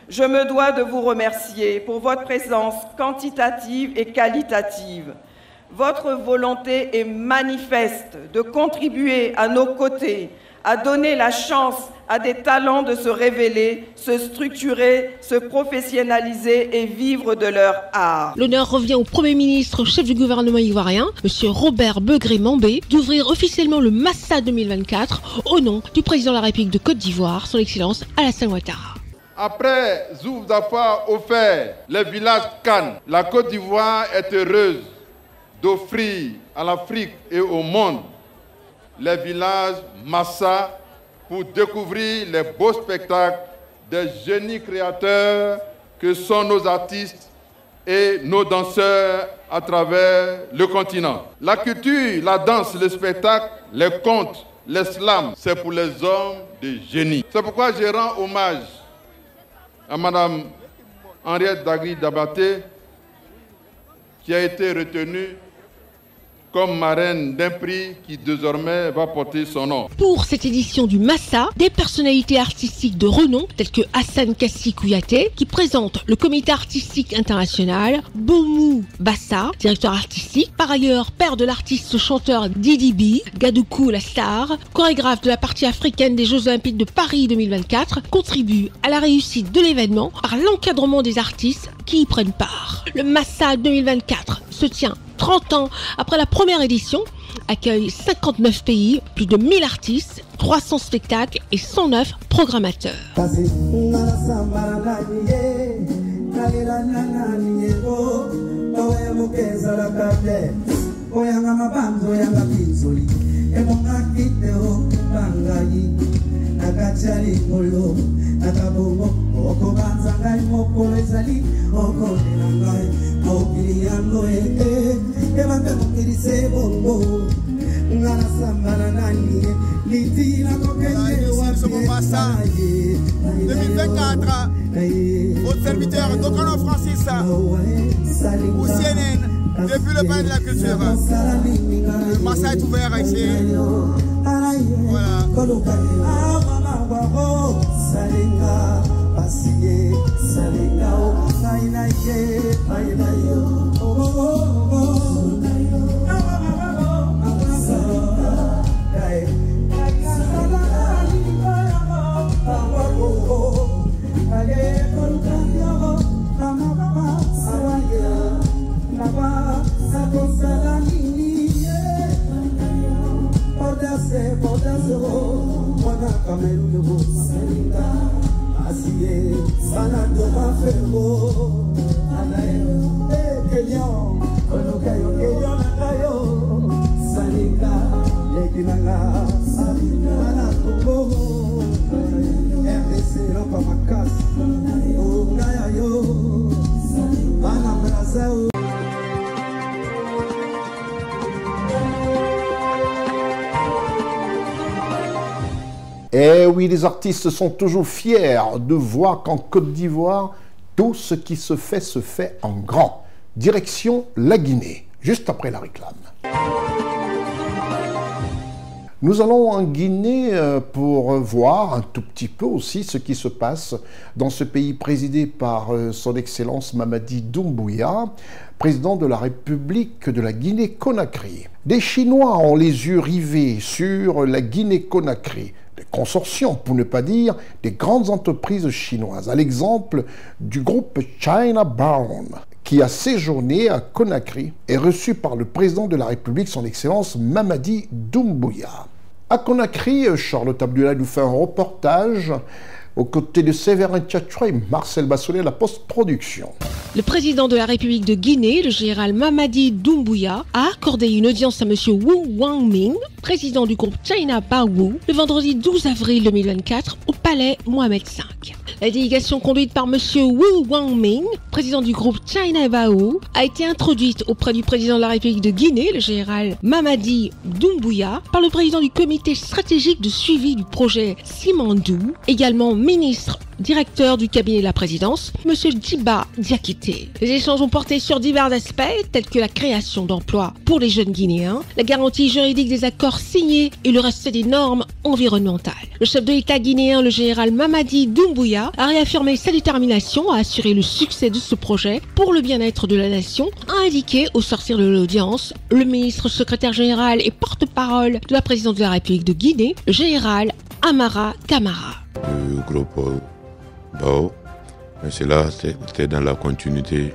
Je me dois de vous remercier pour votre présence quantitative et qualitative. Votre volonté est manifeste de contribuer à nos côtés, à donner la chance à des talents de se révéler, se structurer, se professionnaliser et vivre de leur art. L'honneur revient au Premier ministre, chef du gouvernement ivoirien, M. Robert Begré-Mambé, d'ouvrir officiellement le Massa 2024 au nom du président de la République de Côte d'Ivoire, son Excellence Alassane Ouattara. Après vous avoir offert les villages Cannes, la Côte d'Ivoire est heureuse d'offrir à l'Afrique et au monde les villages Massa pour découvrir les beaux spectacles des génies créateurs que sont nos artistes et nos danseurs à travers le continent. La culture, la danse, le spectacle, les contes, les slams, c'est pour les hommes de génie. C'est pourquoi je rends hommage à Madame Henriette Dagri-Dabaté, qui a été retenue comme marraine d'un prix qui désormais va porter son nom. Pour cette édition du Massa, des personnalités artistiques de renom telles que Hassan Kassi Kouyaté, qui présente le comité artistique international, Boumou Bassa, directeur artistique, par ailleurs père de l'artiste chanteur Didi B, Gadoukou la star, chorégraphe de la partie africaine des Jeux Olympiques de Paris 2024, contribue à la réussite de l'événement par l'encadrement des artistes qui y prennent part. Le Massa 2024 se tient 30 ans après la première édition, accueille 59 pays, plus de 1000 artistes, 300 spectacles et 109 programmateurs. Ce Massa 2024 au serviteur d'Okono Francis ou CNN depuis le palais de la culture. Le Massa est ouvert ici. Voilà. Eh oui, les artistes sont toujours fiers de voir qu'en Côte d'Ivoire, tout ce qui se fait en grand. Direction la Guinée, juste après la réclame. Nous allons en Guinée pour voir un tout petit peu aussi ce qui se passe dans ce pays présidé par son Excellence Mamadi Doumbouya, président de la République de la Guinée-Conakry. Des Chinois ont les yeux rivés sur la Guinée-Conakry. Des consortiums, pour ne pas dire des grandes entreprises chinoises, à l'exemple du groupe China Bound, qui a séjourné à Conakry et reçu par le président de la République, son Excellence Mamadi Doumbouya. À Conakry, Charlotte Abdoulaye nous fait un reportage aux côtés de Séverin Tchatchoua et Marcel Bassolé à la post-production. Le président de la République de Guinée, le général Mamadi Doumbouya, a accordé une audience à M. Wu Wangming, président du groupe China Baowu, le vendredi 12 avril 2024 au palais Mohamed V. La délégation conduite par M. Wu Wangming, président du groupe China Baowu, a été introduite auprès du président de la République de Guinée, le général Mamadi Doumbouya, par le président du comité stratégique de suivi du projet Simandou, également ministre directeur du cabinet de la présidence, M. Djiba Diakité. Les échanges ont porté sur divers aspects, tels que la création d'emplois pour les jeunes Guinéens, la garantie juridique des accords signés et le respect des normes environnementales. Le chef de l'État guinéen, le général Mamadi Doumbouya, a réaffirmé sa détermination à assurer le succès de ce projet pour le bien-être de la nation, a indiqué au sortir de l'audience le ministre secrétaire général et porte-parole de la présidence de la République de Guinée, le général Amara Camara. Le groupe Bao, mais cela c'était dans la continuité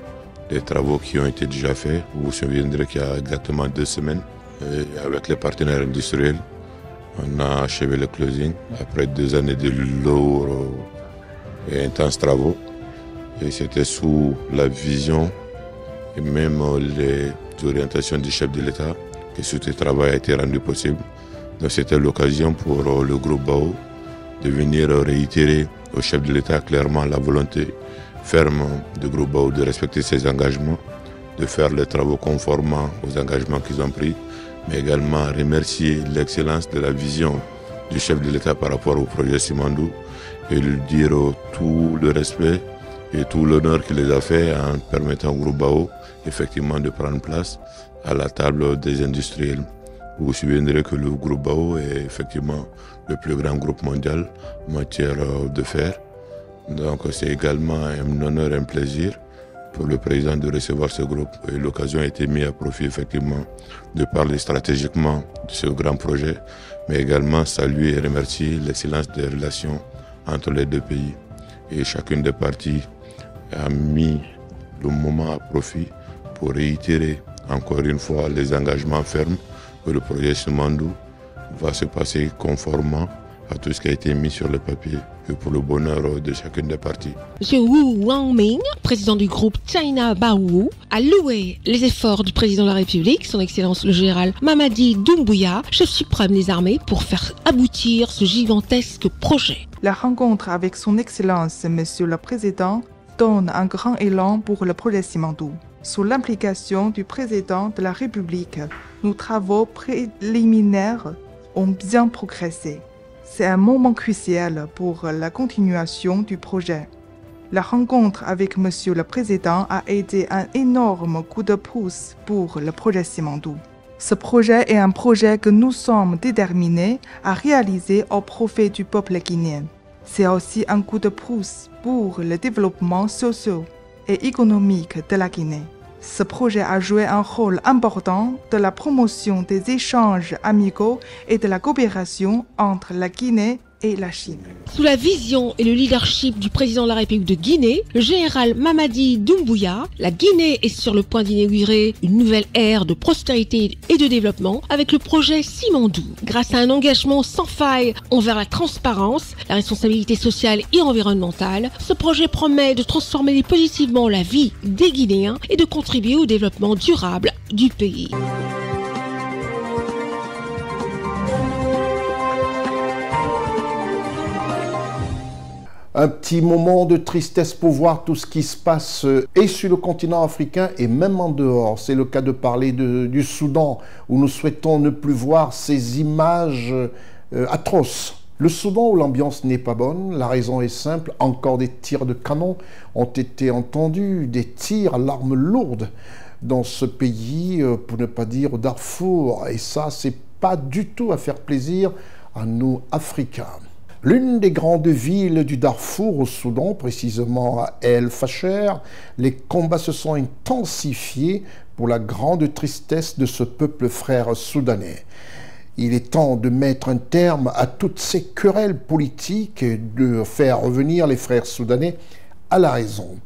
des travaux qui ont été déjà faits. Vous vous souviendrez qu'il y a exactement 2 semaines, avec les partenaires industriels, on a achevé le closing après 2 années de lourds et intenses travaux. Et c'était sous la vision et même les orientations du chef de l'État que ce travail a été rendu possible. Donc c'était l'occasion pour le groupe Bao de venir réitérer au chef de l'État clairement la volonté ferme du groupe Bao de respecter ses engagements, de faire les travaux conformément aux engagements qu'ils ont pris, mais également remercier l'excellence de la vision du chef de l'État par rapport au projet Simandou et lui dire tout le respect et tout l'honneur qu'il les a fait en permettant au groupe Bao effectivement de prendre place à la table des industriels. Vous vous souviendrez que le groupe Bao est effectivement le plus grand groupe mondial en matière de fer. Donc c'est également un honneur et un plaisir pour le président de recevoir ce groupe. Et l'occasion a été mise à profit effectivement de parler stratégiquement de ce grand projet, mais également saluer et remercier l'excellence des relations entre les 2 pays. Et chacune des parties a mis le moment à profit pour réitérer encore une fois les engagements fermes que le projet Simandou va se passer conformément à tout ce qui a été mis sur le papier et pour le bonheur de chacune des parties. M. Wu Wangming, président du groupe China Baowu, a loué les efforts du président de la République, son Excellence le général Mamadi Doumbouya, chef suprême des armées, pour faire aboutir ce gigantesque projet. La rencontre avec son Excellence, Monsieur le Président, donne un grand élan pour le projet Simandou. Sous l'implication du président de la République, nos travaux préliminaires ont bien progressé. C'est un moment crucial pour la continuation du projet. La rencontre avec Monsieur le Président a été un énorme coup de pouce pour le projet Simandou. Ce projet est un projet que nous sommes déterminés à réaliser au profit du peuple guinéen. C'est aussi un coup de pouce pour le développement social et économique de la Guinée. Ce projet a joué un rôle important de la promotion des échanges amicaux et de la coopération entre la Guinée et la Chine. Sous la vision et le leadership du président de la République de Guinée, le général Mamadi Doumbouya, la Guinée est sur le point d'inaugurer une nouvelle ère de prospérité et de développement avec le projet Simandou. Grâce à un engagement sans faille envers la transparence, la responsabilité sociale et environnementale, ce projet promet de transformer positivement la vie des Guinéens et de contribuer au développement durable du pays. Un petit moment de tristesse pour voir tout ce qui se passe et sur le continent africain et même en dehors. C'est le cas de parler du Soudan, où nous souhaitons ne plus voir ces images atroces Le Soudan, où l'ambiance n'est pas bonne, la raison est simple, encore des tirs de canon ont été entendus, des tirs à l'arme lourde dans ce pays, pour ne pas dire au Darfour. Et ça, c'est pas du tout à faire plaisir à nous, Africains. L'une des grandes villes du Darfour au Soudan, précisément à El Fasher, les combats se sont intensifiés pour la grande tristesse de ce peuple frère soudanais. Il est temps de mettre un terme à toutes ces querelles politiques et de faire revenir les frères soudanais à la raison.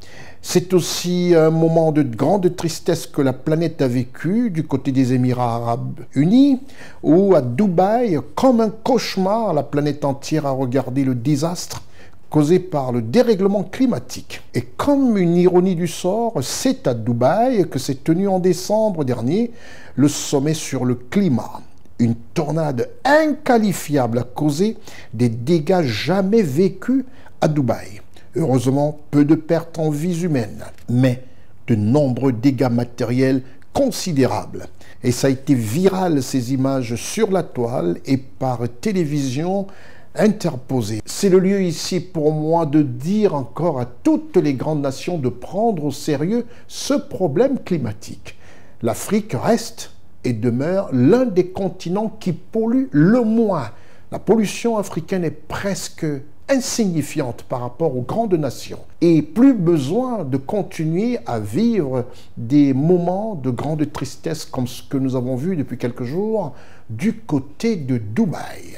C'est aussi un moment de grande tristesse que la planète a vécu du côté des Émirats arabes unis, où à Dubaï, comme un cauchemar, la planète entière a regardé le désastre causé par le dérèglement climatique. Et comme une ironie du sort, c'est à Dubaï que s'est tenu en décembre dernier le sommet sur le climat. Une tornade inqualifiable a causé des dégâts jamais vécus à Dubaï. Heureusement, peu de pertes en vies humaines, mais de nombreux dégâts matériels considérables. Et ça a été viral, ces images sur la toile et par télévision interposée. C'est le lieu ici pour moi de dire encore à toutes les grandes nations de prendre au sérieux ce problème climatique. L'Afrique reste et demeure l'un des continents qui pollue le moins. La pollution africaine est presque insignifiante par rapport aux grandes nations. Et plus besoin de continuer à vivre des moments de grande tristesse comme ce que nous avons vu depuis quelques jours du côté de Dubaï.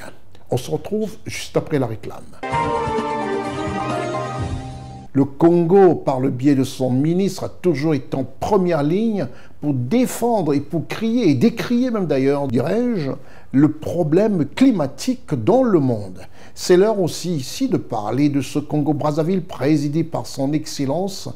On se retrouve juste après la réclame. Le Congo, par le biais de son ministre, a toujours été en première ligne pour défendre et pour crier, et décrier même d'ailleurs, dirais-je, le problème climatique dans le monde. C'est l'heure aussi ici de parler de ce Congo-Brazzaville présidé par son Excellence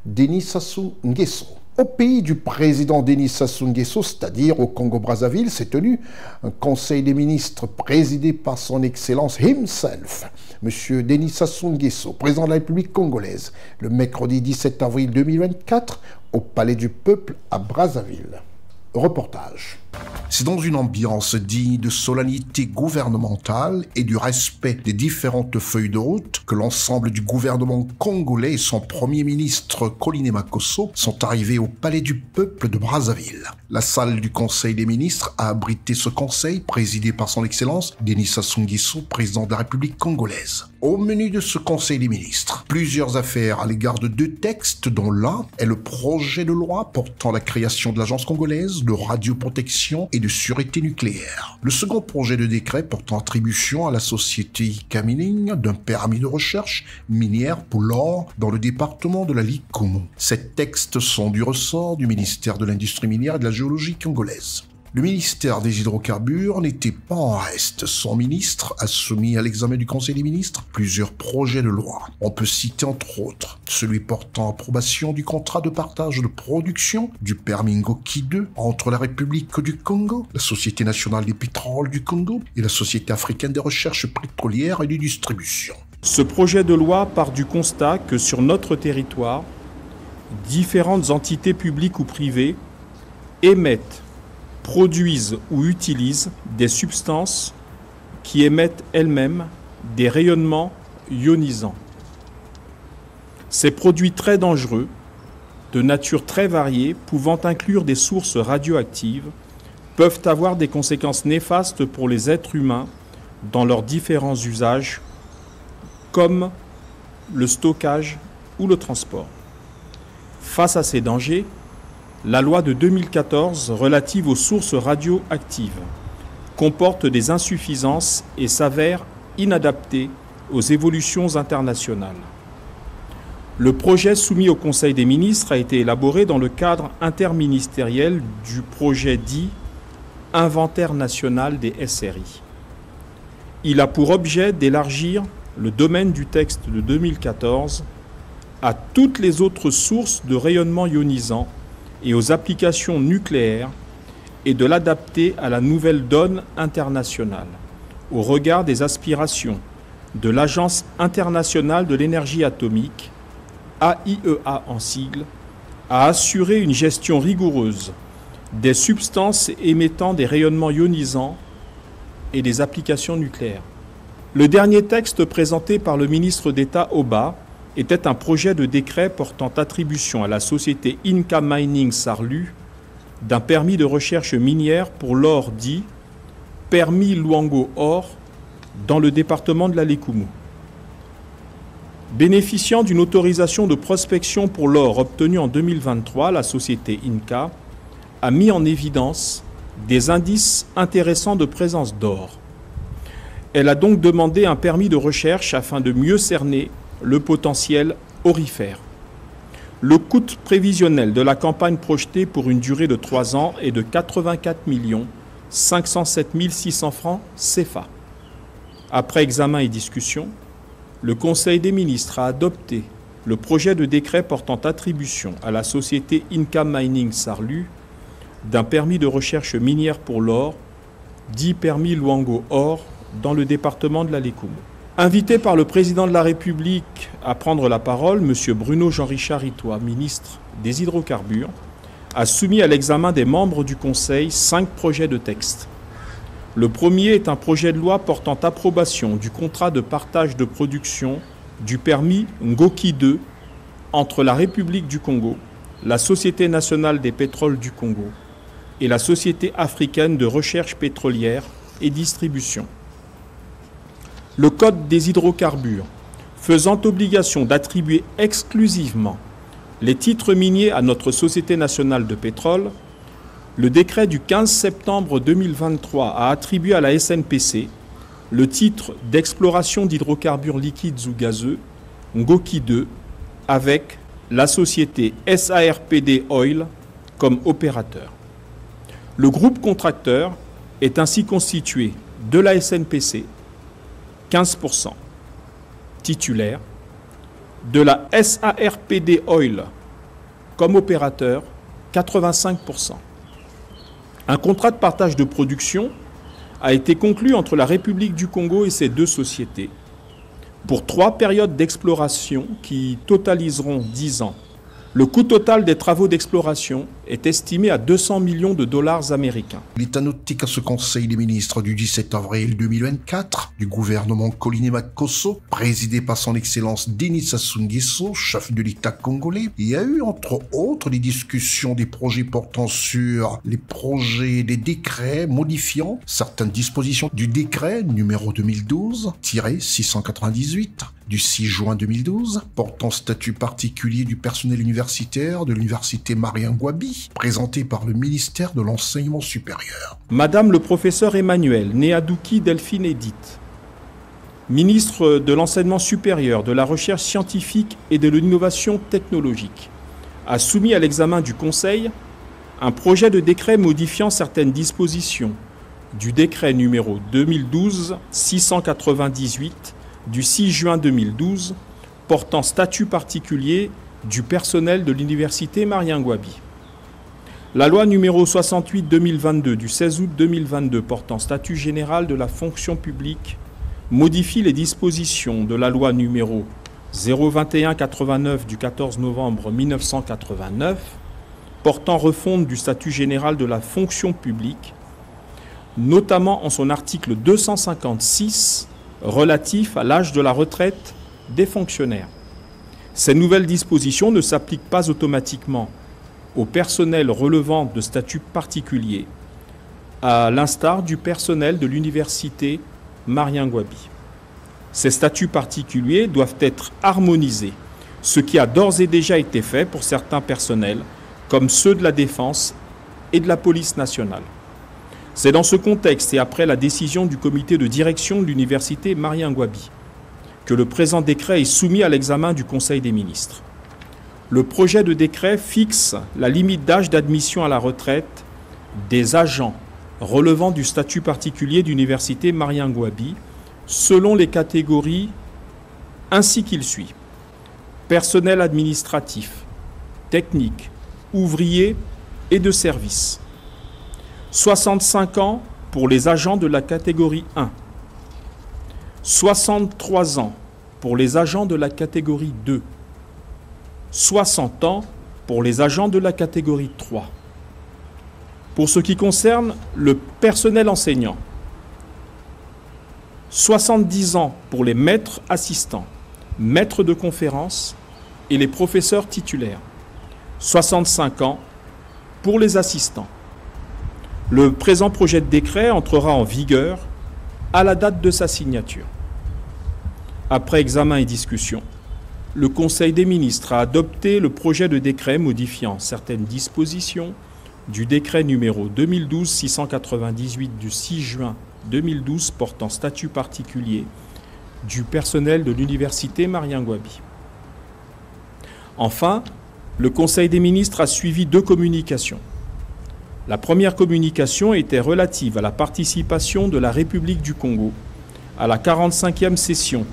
Denis Sassou Nguesso. Au pays du président Denis Sassou Nguesso, c'est-à-dire au Congo-Brazzaville, s'est tenu un conseil des ministres présidé par son Excellence himself, M. Denis Sassou Nguesso, président de la République congolaise, le mercredi 17 avril 2024 au Palais du Peuple à Brazzaville. Reportage. C'est dans une ambiance digne de solennité gouvernementale et du respect des différentes feuilles de route que l'ensemble du gouvernement congolais et son premier ministre Colline Makosso sont arrivés au Palais du Peuple de Brazzaville. La salle du Conseil des ministres a abrité ce conseil présidé par son Excellence Denis Sassou Nguesso, président de la République congolaise. Au menu de ce Conseil des ministres, plusieurs affaires à l'égard de deux textes, dont l'un est le projet de loi portant la création de l'Agence congolaise de radioprotection et de sûreté nucléaire. Le second projet de décret portant attribution à la société ICA Mining d'un permis de recherche minière pour l'or dans le département de la Likomo. Ces textes sont du ressort du ministère de l'Industrie minière et de la géologie congolaise. Le ministère des Hydrocarbures n'était pas en reste. Son ministre a soumis à l'examen du Conseil des ministres plusieurs projets de loi. On peut citer entre autres celui portant approbation du contrat de partage de production du permis Ngoki 2 entre la République du Congo, la Société nationale des pétroles du Congo et la Société africaine des recherches pétrolières et de distribution. Ce projet de loi part du constat que sur notre territoire, différentes entités publiques ou privées émettent, produisent ou utilisent des substances qui émettent elles-mêmes des rayonnements ionisants. Ces produits très dangereux, de nature très variée, pouvant inclure des sources radioactives, peuvent avoir des conséquences néfastes pour les êtres humains dans leurs différents usages, comme le stockage ou le transport. Face à ces dangers, la loi de 2014 relative aux sources radioactives comporte des insuffisances et s'avère inadaptée aux évolutions internationales. Le projet soumis au Conseil des ministres a été élaboré dans le cadre interministériel du projet dit « Inventaire national des SRI ». Il a pour objet d'élargir le domaine du texte de 2014 à toutes les autres sources de rayonnement ionisant et aux applications nucléaires et de l'adapter à la nouvelle donne internationale, au regard des aspirations de l'Agence internationale de l'énergie atomique, AIEA en sigle, à assurer une gestion rigoureuse des substances émettant des rayonnements ionisants et des applications nucléaires. Le dernier texte présenté par le ministre d'État Oba était un projet de décret portant attribution à la société Inca Mining Sarlu d'un permis de recherche minière pour l'or dit permis Luango Or dans le département de la Lékoumou. Bénéficiant d'une autorisation de prospection pour l'or obtenue en 2023, la société Inca a mis en évidence des indices intéressants de présence d'or. Elle a donc demandé un permis de recherche afin de mieux cerner le potentiel aurifère. Le coût prévisionnel de la campagne projetée pour une durée de 3 ans est de 84 507 600 francs CFA. Après examen et discussion, le Conseil des ministres a adopté le projet de décret portant attribution à la société Inca Mining Sarlu d'un permis de recherche minière pour l'or, dit permis Luango Or, dans le département de la Lékoumou. Invité par le président de la République à prendre la parole, M. Bruno Jean-Richard Itoie, ministre des Hydrocarbures, a soumis à l'examen des membres du Conseil 5 projets de texte. Le premier est un projet de loi portant approbation du contrat de partage de production du permis Ngoki 2 entre la République du Congo, la Société nationale des pétroles du Congo et la Société africaine de recherche pétrolière et distribution. Le Code des hydrocarbures, faisant obligation d'attribuer exclusivement les titres miniers à notre Société nationale de pétrole, le décret du 15 septembre 2023 a attribué à la SNPC le titre d'exploration d'hydrocarbures liquides ou gazeux, Ngoki 2, avec la société SARPD Oil comme opérateur. Le groupe contracteur est ainsi constitué de la SNPC, 15%, titulaire, de la SARPD Oil comme opérateur, 85%. Un contrat de partage de production a été conclu entre la République du Congo et ces deux sociétés pour 3 périodes d'exploration qui totaliseront 10 ans. Le coût total des travaux d'exploration est estimé à 200 millions de dollars américains. Il est à noter qu'à ce Conseil des ministres du 17 avril 2024 du gouvernement Koliné Kosso, présidé par son Excellence Denis Sassou Nguesso, chef de l'État congolais, il y a eu entre autres des discussions des projets portant sur les projets des décrets modifiant certaines dispositions du décret numéro 2012-698 du 6 juin 2012 portant statut particulier du personnel universitaire de l'université Mariangwabi, présenté par le ministère de l'Enseignement supérieur. Madame le professeur Emmanuel Néadouki Delphine Edith, ministre de l'Enseignement supérieur, de la Recherche scientifique et de l'Innovation technologique, a soumis à l'examen du Conseil un projet de décret modifiant certaines dispositions du décret numéro 2012-698 du 6 juin 2012 portant statut particulier du personnel de l'université Mariangwabi. La loi numéro 68-2022 du 16 août 2022 portant statut général de la fonction publique modifie les dispositions de la loi numéro 021-89 du 14 novembre 1989 portant refonte du statut général de la fonction publique, notamment en son article 256 relatif à l'âge de la retraite des fonctionnaires. Ces nouvelles dispositions ne s'appliquent pas automatiquement au personnel relevant de statuts particuliers, à l'instar du personnel de l'université Mariangwabi. Ces statuts particuliers doivent être harmonisés, ce qui a d'ores et déjà été fait pour certains personnels, comme ceux de la Défense et de la Police nationale. C'est dans ce contexte et après la décision du comité de direction de l'université Mariangwabi que le présent décret est soumis à l'examen du Conseil des ministres. Le projet de décret fixe la limite d'âge d'admission à la retraite des agents relevant du statut particulier d'université Mariangwabi selon les catégories ainsi qu'il suit: personnel administratif, technique, ouvrier et de service. 65 ans pour les agents de la catégorie 1. 63 ans pour les agents de la catégorie 2. 60 ans pour les agents de la catégorie 3. Pour ce qui concerne le personnel enseignant, 70 ans pour les maîtres assistants, maîtres de conférences et les professeurs titulaires. 65 ans pour les assistants. Le présent projet de décret entrera en vigueur à la date de sa signature. Après examen et discussion, le Conseil des ministres a adopté le projet de décret modifiant certaines dispositions du décret numéro 2012-698 du 6 juin 2012 portant statut particulier du personnel de l'Université Marien Ngouabi. Enfin, le Conseil des ministres a suivi 2 communications. La première communication était relative à la participation de la République du Congo à la 45e session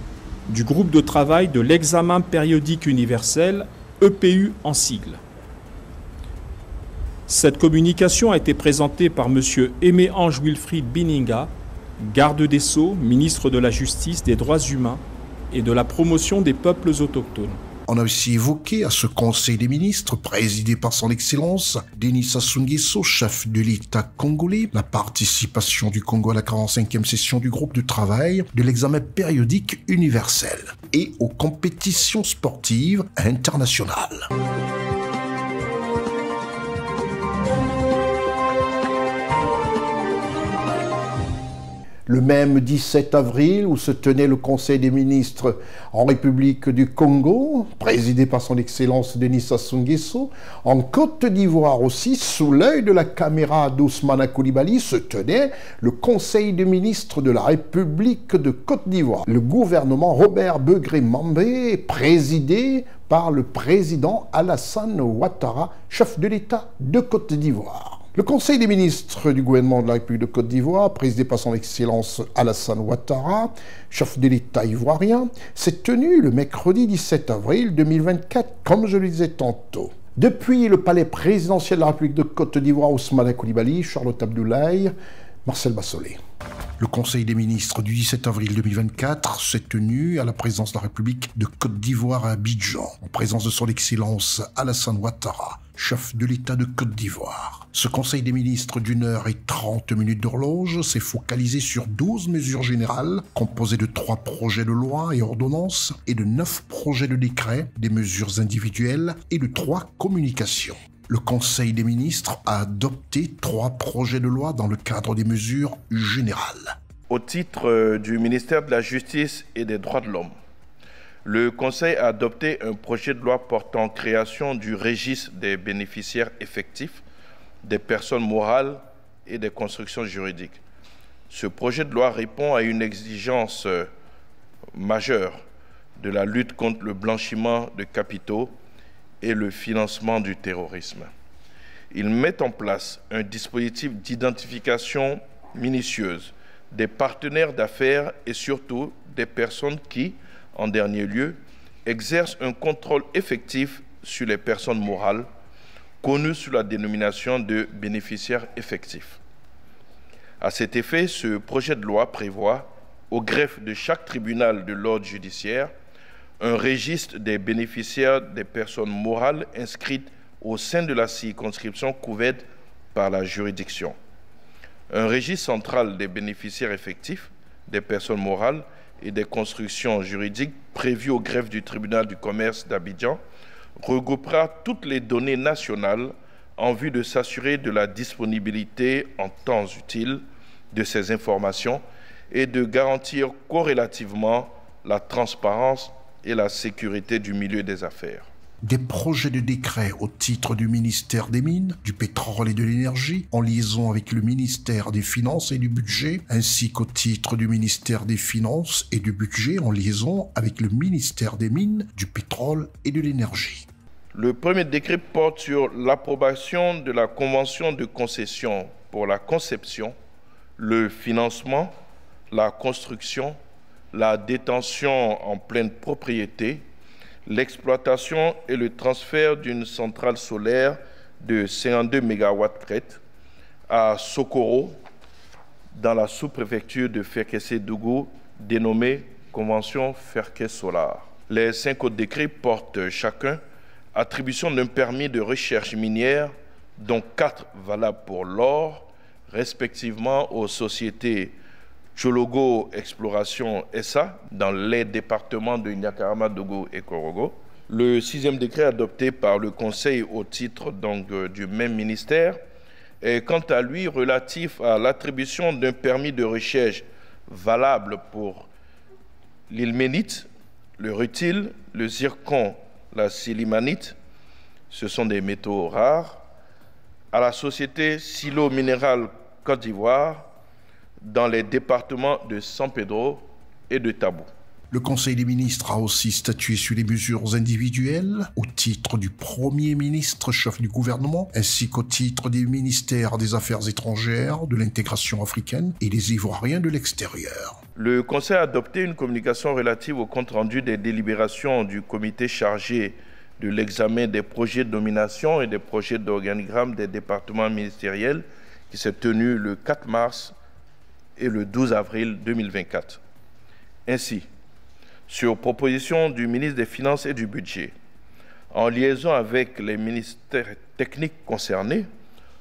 du groupe de travail de l'examen périodique universel, EPU en sigle. Cette communication a été présentée par M. Aimé-Ange Wilfried Bininga, garde des Sceaux, ministre de la Justice, des Droits humains et de la promotion des peuples autochtones. On a aussi évoqué à ce Conseil des ministres, présidé par son Excellence Denis Sassou Nguesso, chef de l'État congolais, la participation du Congo à la 45e session du groupe de travail de l'examen périodique universel et aux compétitions sportives internationales. Le même 17 avril, où se tenait le Conseil des ministres en République du Congo, présidé par son Excellence Denis Sassou Nguesso, en Côte d'Ivoire aussi, sous l'œil de la caméra d'Ousmane Coulibaly, se tenait le Conseil des ministres de la République de Côte d'Ivoire. Le gouvernement Robert Begré-Mambé, présidé par le président Alassane Ouattara, chef de l'État de Côte d'Ivoire. Le Conseil des ministres du gouvernement de la République de Côte d'Ivoire, présidé par son Excellence Alassane Ouattara, chef de l'État ivoirien, s'est tenu le mercredi 17 avril 2024, comme je le disais tantôt. Depuis le palais présidentiel de la République de Côte d'Ivoire, Ousmane Coulibaly, Charlotte Abdoulaye, Marcel Bassolé. Le Conseil des ministres du 17 avril 2024 s'est tenu à la présidence de la République de Côte d'Ivoire à Abidjan, en présence de son Excellence Alassane Ouattara, chef de l'État de Côte d'Ivoire. Ce Conseil des ministres d'1h30 d'horloge s'est focalisé sur 12 mesures générales, composées de 3 projets de loi et ordonnances et de 9 projets de décret, des mesures individuelles et de 3 communications. Le Conseil des ministres a adopté 3 projets de loi dans le cadre des mesures générales. Au titre du ministère de la Justice et des Droits de l'Homme, le Conseil a adopté un projet de loi portant création du registre des bénéficiaires effectifs, des personnes morales et des constructions juridiques. Ce projet de loi répond à une exigence majeure de la lutte contre le blanchiment de capitaux et le financement du terrorisme. Il met en place un dispositif d'identification minutieuse des partenaires d'affaires et surtout des personnes qui, en dernier lieu, exercent un contrôle effectif sur les personnes morales, connues sous la dénomination de bénéficiaires effectifs. À cet effet, ce projet de loi prévoit, au greffe de chaque tribunal de l'ordre judiciaire, un registre des bénéficiaires des personnes morales inscrites au sein de la circonscription couverte par la juridiction. Un registre central des bénéficiaires effectifs des personnes morales et des constructions juridiques prévu au greffe du tribunal du commerce d'Abidjan regroupera toutes les données nationales en vue de s'assurer de la disponibilité en temps utile de ces informations et de garantir corrélativement la transparence et la sécurité du milieu des affaires. Des projets de décret au titre du ministère des Mines, du Pétrole et de l'Énergie, en liaison avec le ministère des Finances et du Budget, ainsi qu'au titre du ministère des Finances et du Budget, en liaison avec le ministère des Mines, du Pétrole et de l'Énergie. Le premier décret porte sur l'approbation de la convention de concession pour la conception, le financement, la construction, la détention en pleine propriété, l'exploitation et le transfert d'une centrale solaire de 52 MW crête à Sokoro, dans la sous-préfecture de Ferkessé-Dougou, dénommée Convention Ferké Solar. Les 5 autres décrets portent chacun attribution d'un permis de recherche minière, dont 4 valables pour l'or, respectivement aux sociétés Chologo Exploration SA dans les départements de Niakarama, Dogo et Korogo. Le 6e décret adopté par le Conseil au titre donc, du même ministère est quant à lui relatif à l'attribution d'un permis de recherche valable pour l'ilménite, le rutile, le zircon, la silimanite, ce sont des métaux rares, à la société Silo Minéral Côte d'Ivoire dans les départements de San Pedro et de Tabou. Le Conseil des ministres a aussi statué sur les mesures individuelles au titre du Premier ministre, chef du gouvernement, ainsi qu'au titre des ministères des Affaires étrangères, de l'intégration africaine et des Ivoiriens de l'extérieur. Le Conseil a adopté une communication relative au compte-rendu des délibérations du comité chargé de l'examen des projets de nomination et des projets d'organigramme des départements ministériels qui s'est tenu le 4 mars et le 12 avril 2024. Ainsi, sur proposition du ministre des Finances et du Budget, en liaison avec les ministères techniques concernés,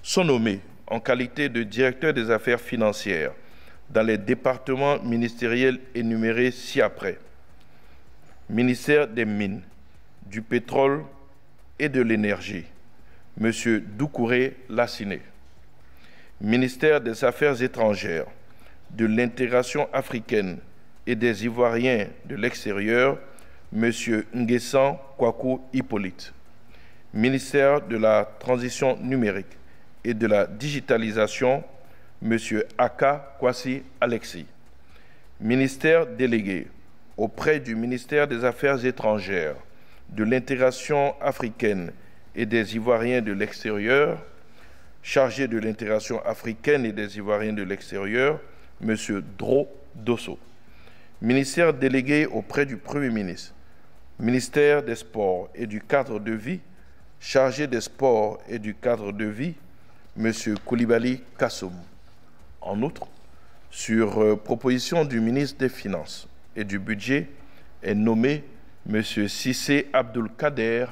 sont nommés en qualité de directeur des affaires financières dans les départements ministériels énumérés ci-après. Ministère des Mines, du Pétrole et de l'Énergie, M. Doucouré Lassiné. Ministère des Affaires étrangères, de l'intégration africaine et des Ivoiriens de l'extérieur, M. Nguessan Kwaku Hippolyte. Ministère de la Transition numérique et de la digitalisation, M. Aka Kwasi Alexis. Ministère délégué auprès du ministère des Affaires étrangères, de l'intégration africaine et des Ivoiriens de l'extérieur, chargé de l'intégration africaine et des Ivoiriens de l'extérieur, M. Dro Dosso. Ministère délégué auprès du Premier ministre, ministère des Sports et du cadre de vie, chargé des Sports et du cadre de vie, M. Koulibaly Kassoum. En outre, sur proposition du ministre des Finances et du Budget, est nommé M. Sissé Abdul Kader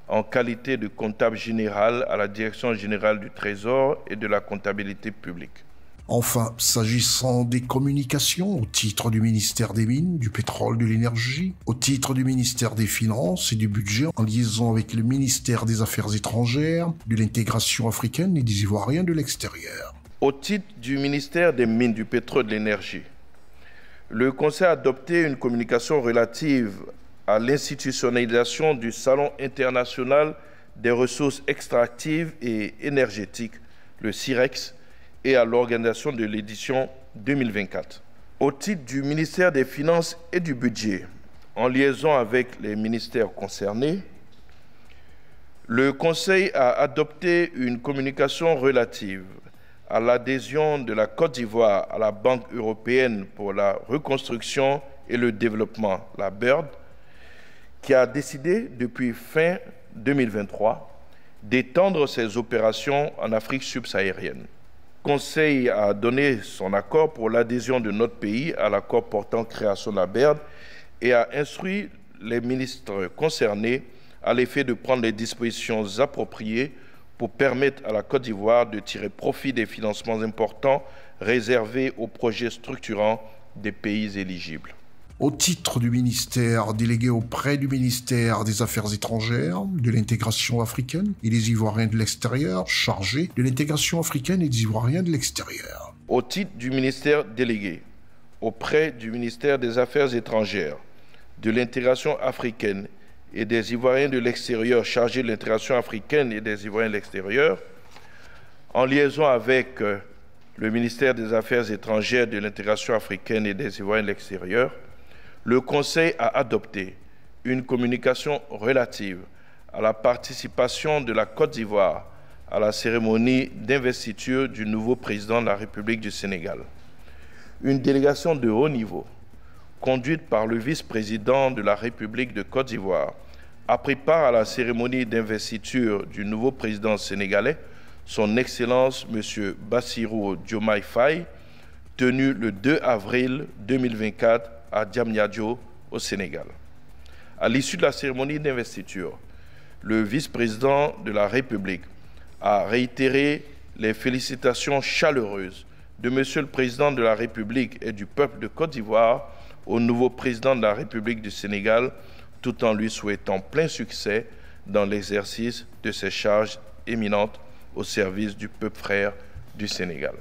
en qualité de comptable général à la Direction générale du Trésor et de la comptabilité publique. Enfin, s'agissant des communications, au titre du ministère des Mines, du Pétrole, de l'Énergie, au titre du ministère des Finances et du Budget, en liaison avec le ministère des Affaires étrangères, de l'intégration africaine et des Ivoiriens de l'extérieur. Au titre du ministère des Mines, du Pétrole et de l'Énergie, le Conseil a adopté une communication relative à l'institutionnalisation du Salon international des ressources extractives et énergétiques, le CIREX, et à l'organisation de l'édition 2024. Au titre du ministère des Finances et du Budget, en liaison avec les ministères concernés, le Conseil a adopté une communication relative à l'adhésion de la Côte d'Ivoire à la Banque européenne pour la reconstruction et le développement, la BERD, qui a décidé depuis fin 2023 d'étendre ses opérations en Afrique subsaharienne. Le Conseil a donné son accord pour l'adhésion de notre pays à l'accord portant création de la BERD et a instruit les ministres concernés à l'effet de prendre les dispositions appropriées pour permettre à la Côte d'Ivoire de tirer profit des financements importants réservés aux projets structurants des pays éligibles. Au titre du ministère délégué auprès du ministère des Affaires étrangères, de l'intégration africaine et des Ivoiriens de l'extérieur, chargé de l'intégration africaine et des Ivoiriens de l'extérieur. Au titre du ministère délégué auprès du ministère des Affaires étrangères, de l'intégration africaine et des Ivoiriens de l'extérieur, chargé de l'intégration africaine et des Ivoiriens de l'extérieur, en liaison avec le ministère des Affaires étrangères, de l'intégration africaine et des Ivoiriens de l'extérieur, le Conseil a adopté une communication relative à la participation de la Côte d'Ivoire à la cérémonie d'investiture du nouveau président de la République du Sénégal. Une délégation de haut niveau, conduite par le vice-président de la République de Côte d'Ivoire, a pris part à la cérémonie d'investiture du nouveau président sénégalais, son Excellence M. Bassirou Diomaye Faye, tenue le 2 avril 2024 à Diamniadio, au Sénégal. À l'issue de la cérémonie d'investiture, le vice-président de la République a réitéré les félicitations chaleureuses de Monsieur le Président de la République et du peuple de Côte d'Ivoire au nouveau Président de la République du Sénégal, tout en lui souhaitant plein succès dans l'exercice de ses charges éminentes au service du peuple frère du Sénégal.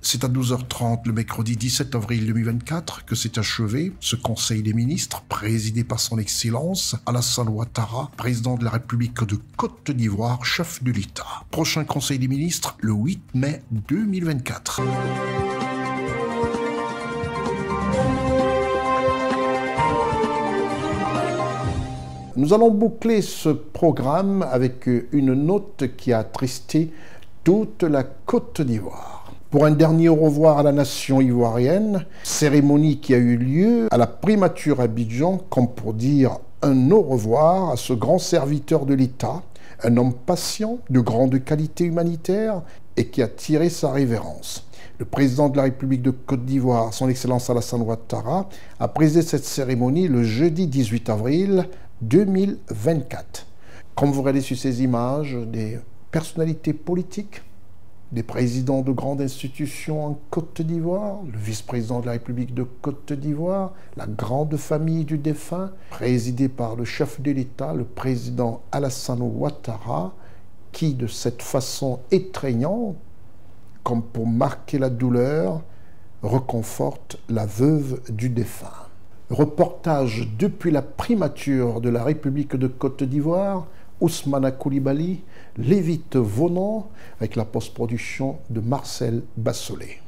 C'est à 12h30 le mercredi 17 avril 2024 que s'est achevé ce Conseil des ministres présidé par son Excellence Alassane Ouattara, président de la République de Côte d'Ivoire, chef de l'État. Prochain Conseil des ministres le 8 mai 2024. Nous allons boucler ce programme avec une note qui a attristé toute la Côte d'Ivoire. Pour un dernier au revoir à la nation ivoirienne, cérémonie qui a eu lieu à la primature Abidjan, comme pour dire un au revoir à ce grand serviteur de l'État, un homme patient, de grande qualité humanitaire et qui a tiré sa révérence. Le président de la République de Côte d'Ivoire, son Excellence Alassane Ouattara, a présidé cette cérémonie le jeudi 18 avril 2024. Comme vous regardez sur ces images, des personnalités politiques, des présidents de grandes institutions en Côte d'Ivoire, le vice-président de la République de Côte d'Ivoire, la grande famille du défunt, présidée par le chef de l'État, le président Alassane Ouattara, qui, de cette façon étreignante, comme pour marquer la douleur, reconforte la veuve du défunt. Reportage depuis la primature de la République de Côte d'Ivoire, Ousmana Koulibaly, Lévite Vonan, avec la post-production de Marcel Bassolet.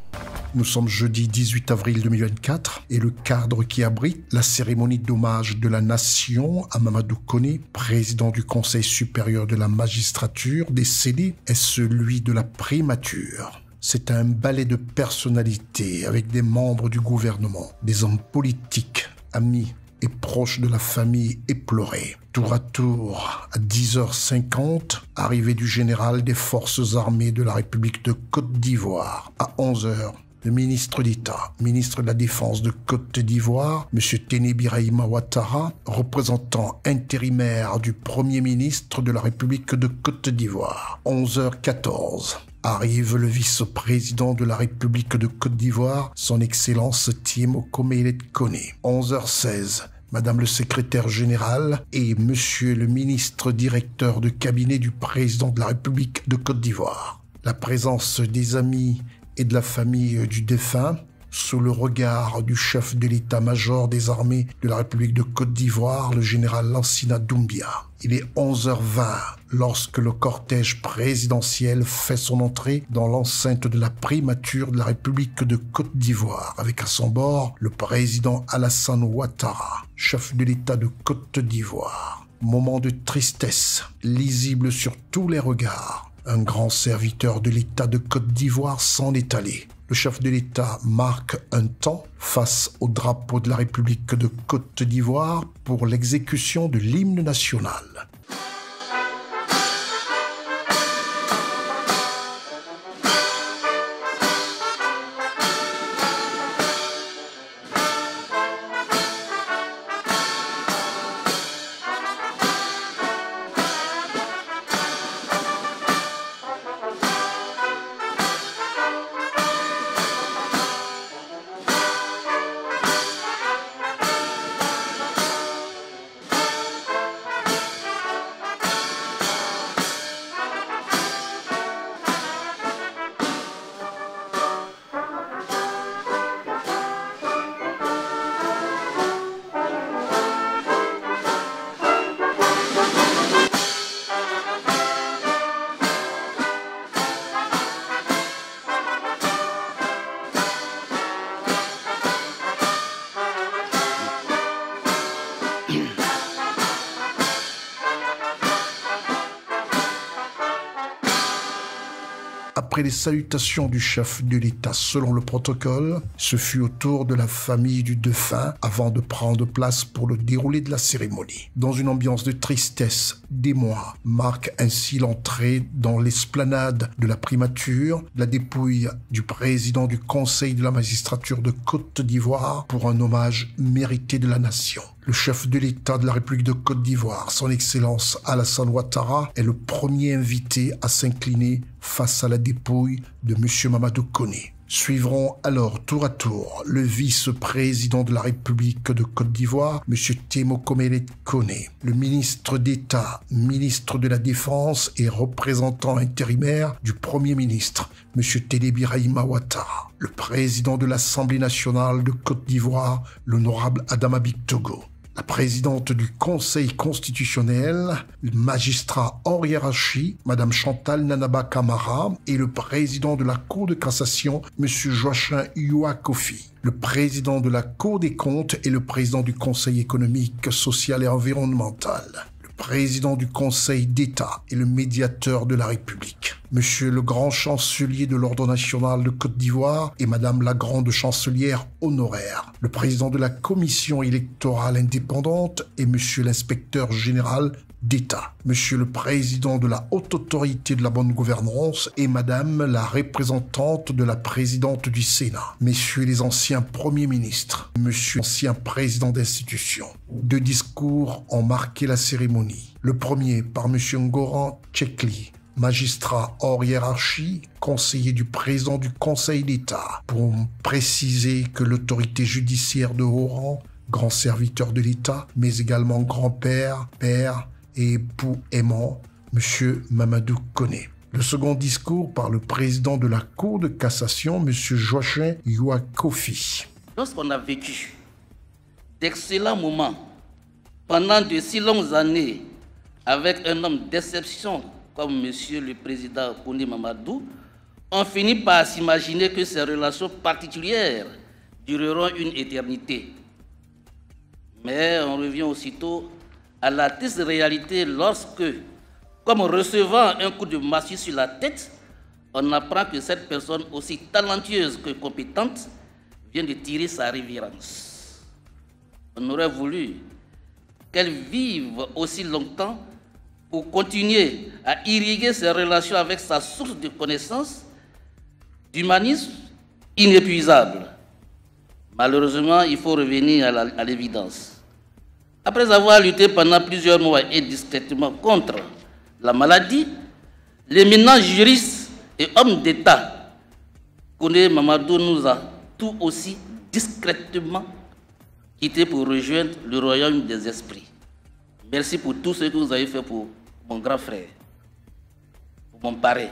Nous sommes jeudi 18 avril 2024 et le cadre qui abrite la cérémonie d'hommage de la nation à Mamadou Koné, président du Conseil supérieur de la magistrature, décédé, est celui de la primature. C'est un ballet de personnalités avec des membres du gouvernement, des hommes politiques, amis et proches de la famille éplorée. Tour à tour, à 10h50, arrivée du général des forces armées de la République de Côte d'Ivoire. À 11h, le ministre d'État, ministre de la Défense de Côte d'Ivoire, M. Téné Birahima Ouattara, représentant intérimaire du Premier ministre de la République de Côte d'Ivoire. 11h14. Arrive le vice-président de la République de Côte d'Ivoire, son Excellence Tiem Okomelet Koné. 11h16, Madame le secrétaire général et Monsieur le ministre directeur de cabinet du président de la République de Côte d'Ivoire. La présence des amis et de la famille du défunt, sous le regard du chef de l'état-major des armées de la République de Côte d'Ivoire, le général Lansina Doumbia. Il est 11h20 lorsque le cortège présidentiel fait son entrée dans l'enceinte de la primature de la République de Côte d'Ivoire, avec à son bord le président Alassane Ouattara, chef de l'État de Côte d'Ivoire. Moment de tristesse, lisible sur tous les regards. Un grand serviteur de l'État de Côte d'Ivoire s'en est allé. Le chef de l'État marque un temps face au drapeau de la République de Côte d'Ivoire pour l'exécution de l'hymne national. Après les salutations du chef de l'État selon le protocole, ce fut au tour de la famille du défunt avant de prendre place pour le déroulé de la cérémonie. Dans une ambiance de tristesse, d'émoi marque ainsi l'entrée dans l'esplanade de la primature, la dépouille du président du Conseil de la magistrature de Côte d'Ivoire pour un hommage mérité de la nation. Le chef de l'État de la République de Côte d'Ivoire, son Excellence Alassane Ouattara, est le premier invité à s'incliner face à la dépouille de M. Mamadou Koné. Suivront alors tour à tour le vice-président de la République de Côte d'Ivoire, M. Thémo-Komele Kone, le ministre d'État, ministre de la Défense et représentant intérimaire du Premier ministre, M. Tédé Birahima Ouattara, le président de l'Assemblée nationale de Côte d'Ivoire, l'honorable Adama Bictogo, la présidente du Conseil constitutionnel, le magistrat en hiérarchie, Mme Chantal Nanaba Camara, et le président de la Cour de cassation, M. Joachim Youa Kofi, le président de la Cour des comptes et le président du Conseil économique, social et environnemental, le président du Conseil d'État et le médiateur de la République, Monsieur le grand chancelier de l'Ordre national de Côte d'Ivoire et Madame la grande chancelière honoraire, le président de la commission électorale indépendante et Monsieur l'inspecteur général d'État, Monsieur le président de la Haute Autorité de la Bonne Gouvernance et Madame la représentante de la présidente du Sénat, Messieurs les anciens premiers ministres, Monsieur l'ancien président d'institution. 2 discours ont marqué la cérémonie. Le premier par Monsieur Ngoran Tchekli, magistrat hors hiérarchie, conseiller du président du Conseil d'État, pour préciser que l'autorité judiciaire de haut rang, grand serviteur de l'État, mais également grand-père, père et époux aimant, M. Mamadou Kone. Le second discours par le président de la Cour de cassation, M. Joachim Youa Kofi. Lorsqu'on a vécu d'excellents moments pendant de si longues années avec un homme d'exception comme M. le Président Kone Mamadou, on finit par s'imaginer que ces relations particulières dureront une éternité. Mais on revient aussitôt à la triste réalité lorsque, comme recevant un coup de massue sur la tête, on apprend que cette personne aussi talentueuse que compétente vient de tirer sa révérence. On aurait voulu qu'elle vive aussi longtemps pour continuer à irriguer ses relations avec sa source de connaissances, d'humanisme inépuisable. Malheureusement, il faut revenir à l'évidence. Après avoir lutté pendant plusieurs mois et discrètement contre la maladie, l'éminent juriste et homme d'État, Kone Mamadou, nous a tout aussi discrètement quitté pour rejoindre le royaume des esprits. Merci pour tout ce que vous avez fait pour mon grand frère, pour mon parrain,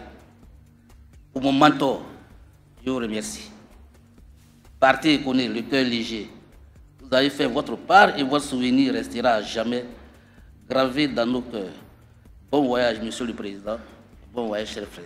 pour mon mentor. Je vous remercie. Partez et Kone, le cœur léger. Vous avez fait votre part et votre souvenir restera à jamais gravé dans nos cœurs. Bon voyage, Monsieur le Président. Bon voyage, chers frères.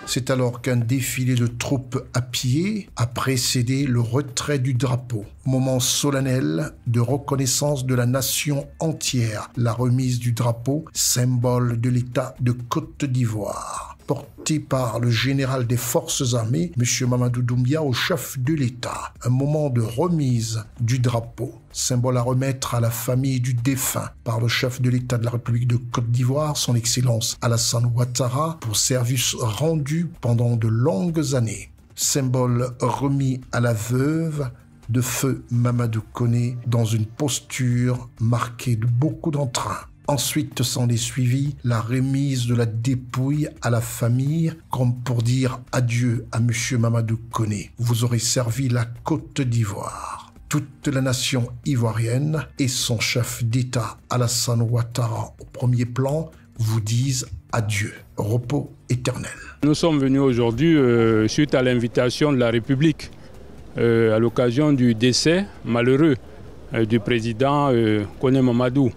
C'est alors qu'un défilé de troupes à pied a précédé le retrait du drapeau. Moment solennel de reconnaissance de la nation entière, la remise du drapeau, symbole de l'État de Côte d'Ivoire, porté par le général des forces armées, M. Mamadou Doumbia, au chef de l'État. Un moment de remise du drapeau, symbole à remettre à la famille du défunt par le chef de l'État de la République de Côte d'Ivoire, son Excellence Alassane Ouattara, pour service rendu pendant de longues années. Symbole remis à la veuve de feu Mamadou Kone dans une posture marquée de beaucoup d'entrain. Ensuite s'en est suivi la remise de la dépouille à la famille, comme pour dire adieu à M. Mamadou Kone. Vous aurez servi la Côte d'Ivoire. Toute la nation ivoirienne et son chef d'État Alassane Ouattara au premier plan vous disent adieu. Repos éternel. Nous sommes venus aujourd'hui suite à l'invitation de la République à l'occasion du décès malheureux du président Kone Mamadou,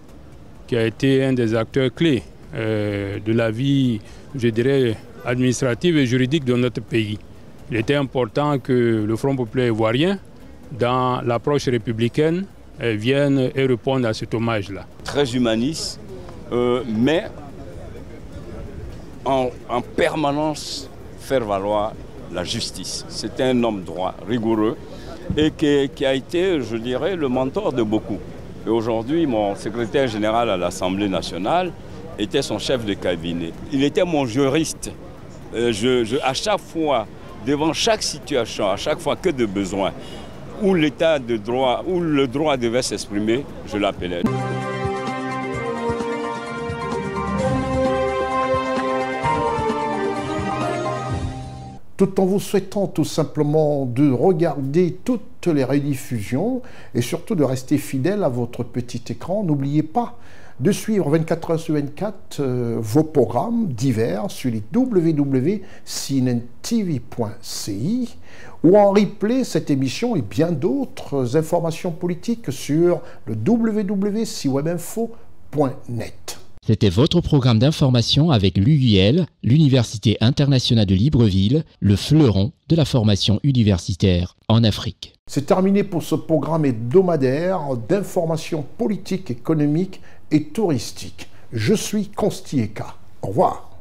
qui a été un des acteurs clés de la vie, je dirais, administrative et juridique de notre pays. Il était important que le Front populaire ivoirien, dans l'approche républicaine, vienne et réponde à cet hommage-là. Très humaniste, mais en permanence faire valoir la justice. C'était un homme droit, rigoureux, et qui a été, je dirais, le mentor de beaucoup. Et aujourd'hui, mon secrétaire général à l'Assemblée nationale était son chef de cabinet. Il était mon juriste. À chaque fois, devant chaque situation, à chaque fois que de besoin, où l'état de droit, où le droit devait s'exprimer, je l'appelais. Tout en vous souhaitant tout simplement de regarder toutes les rediffusions et surtout de rester fidèle à votre petit écran. N'oubliez pas de suivre 24 heures sur 24 vos programmes divers sur les www.cnntv.ci ou en replay cette émission et bien d'autres informations politiques sur le www.ciwebinfo.net. C'était votre programme d'information avec l'UIL, l'Université internationale de Libreville, le fleuron de la formation universitaire en Afrique. C'est terminé pour ce programme hebdomadaire d'information politique, économique et touristique. Je suis Consti Eka. Au revoir.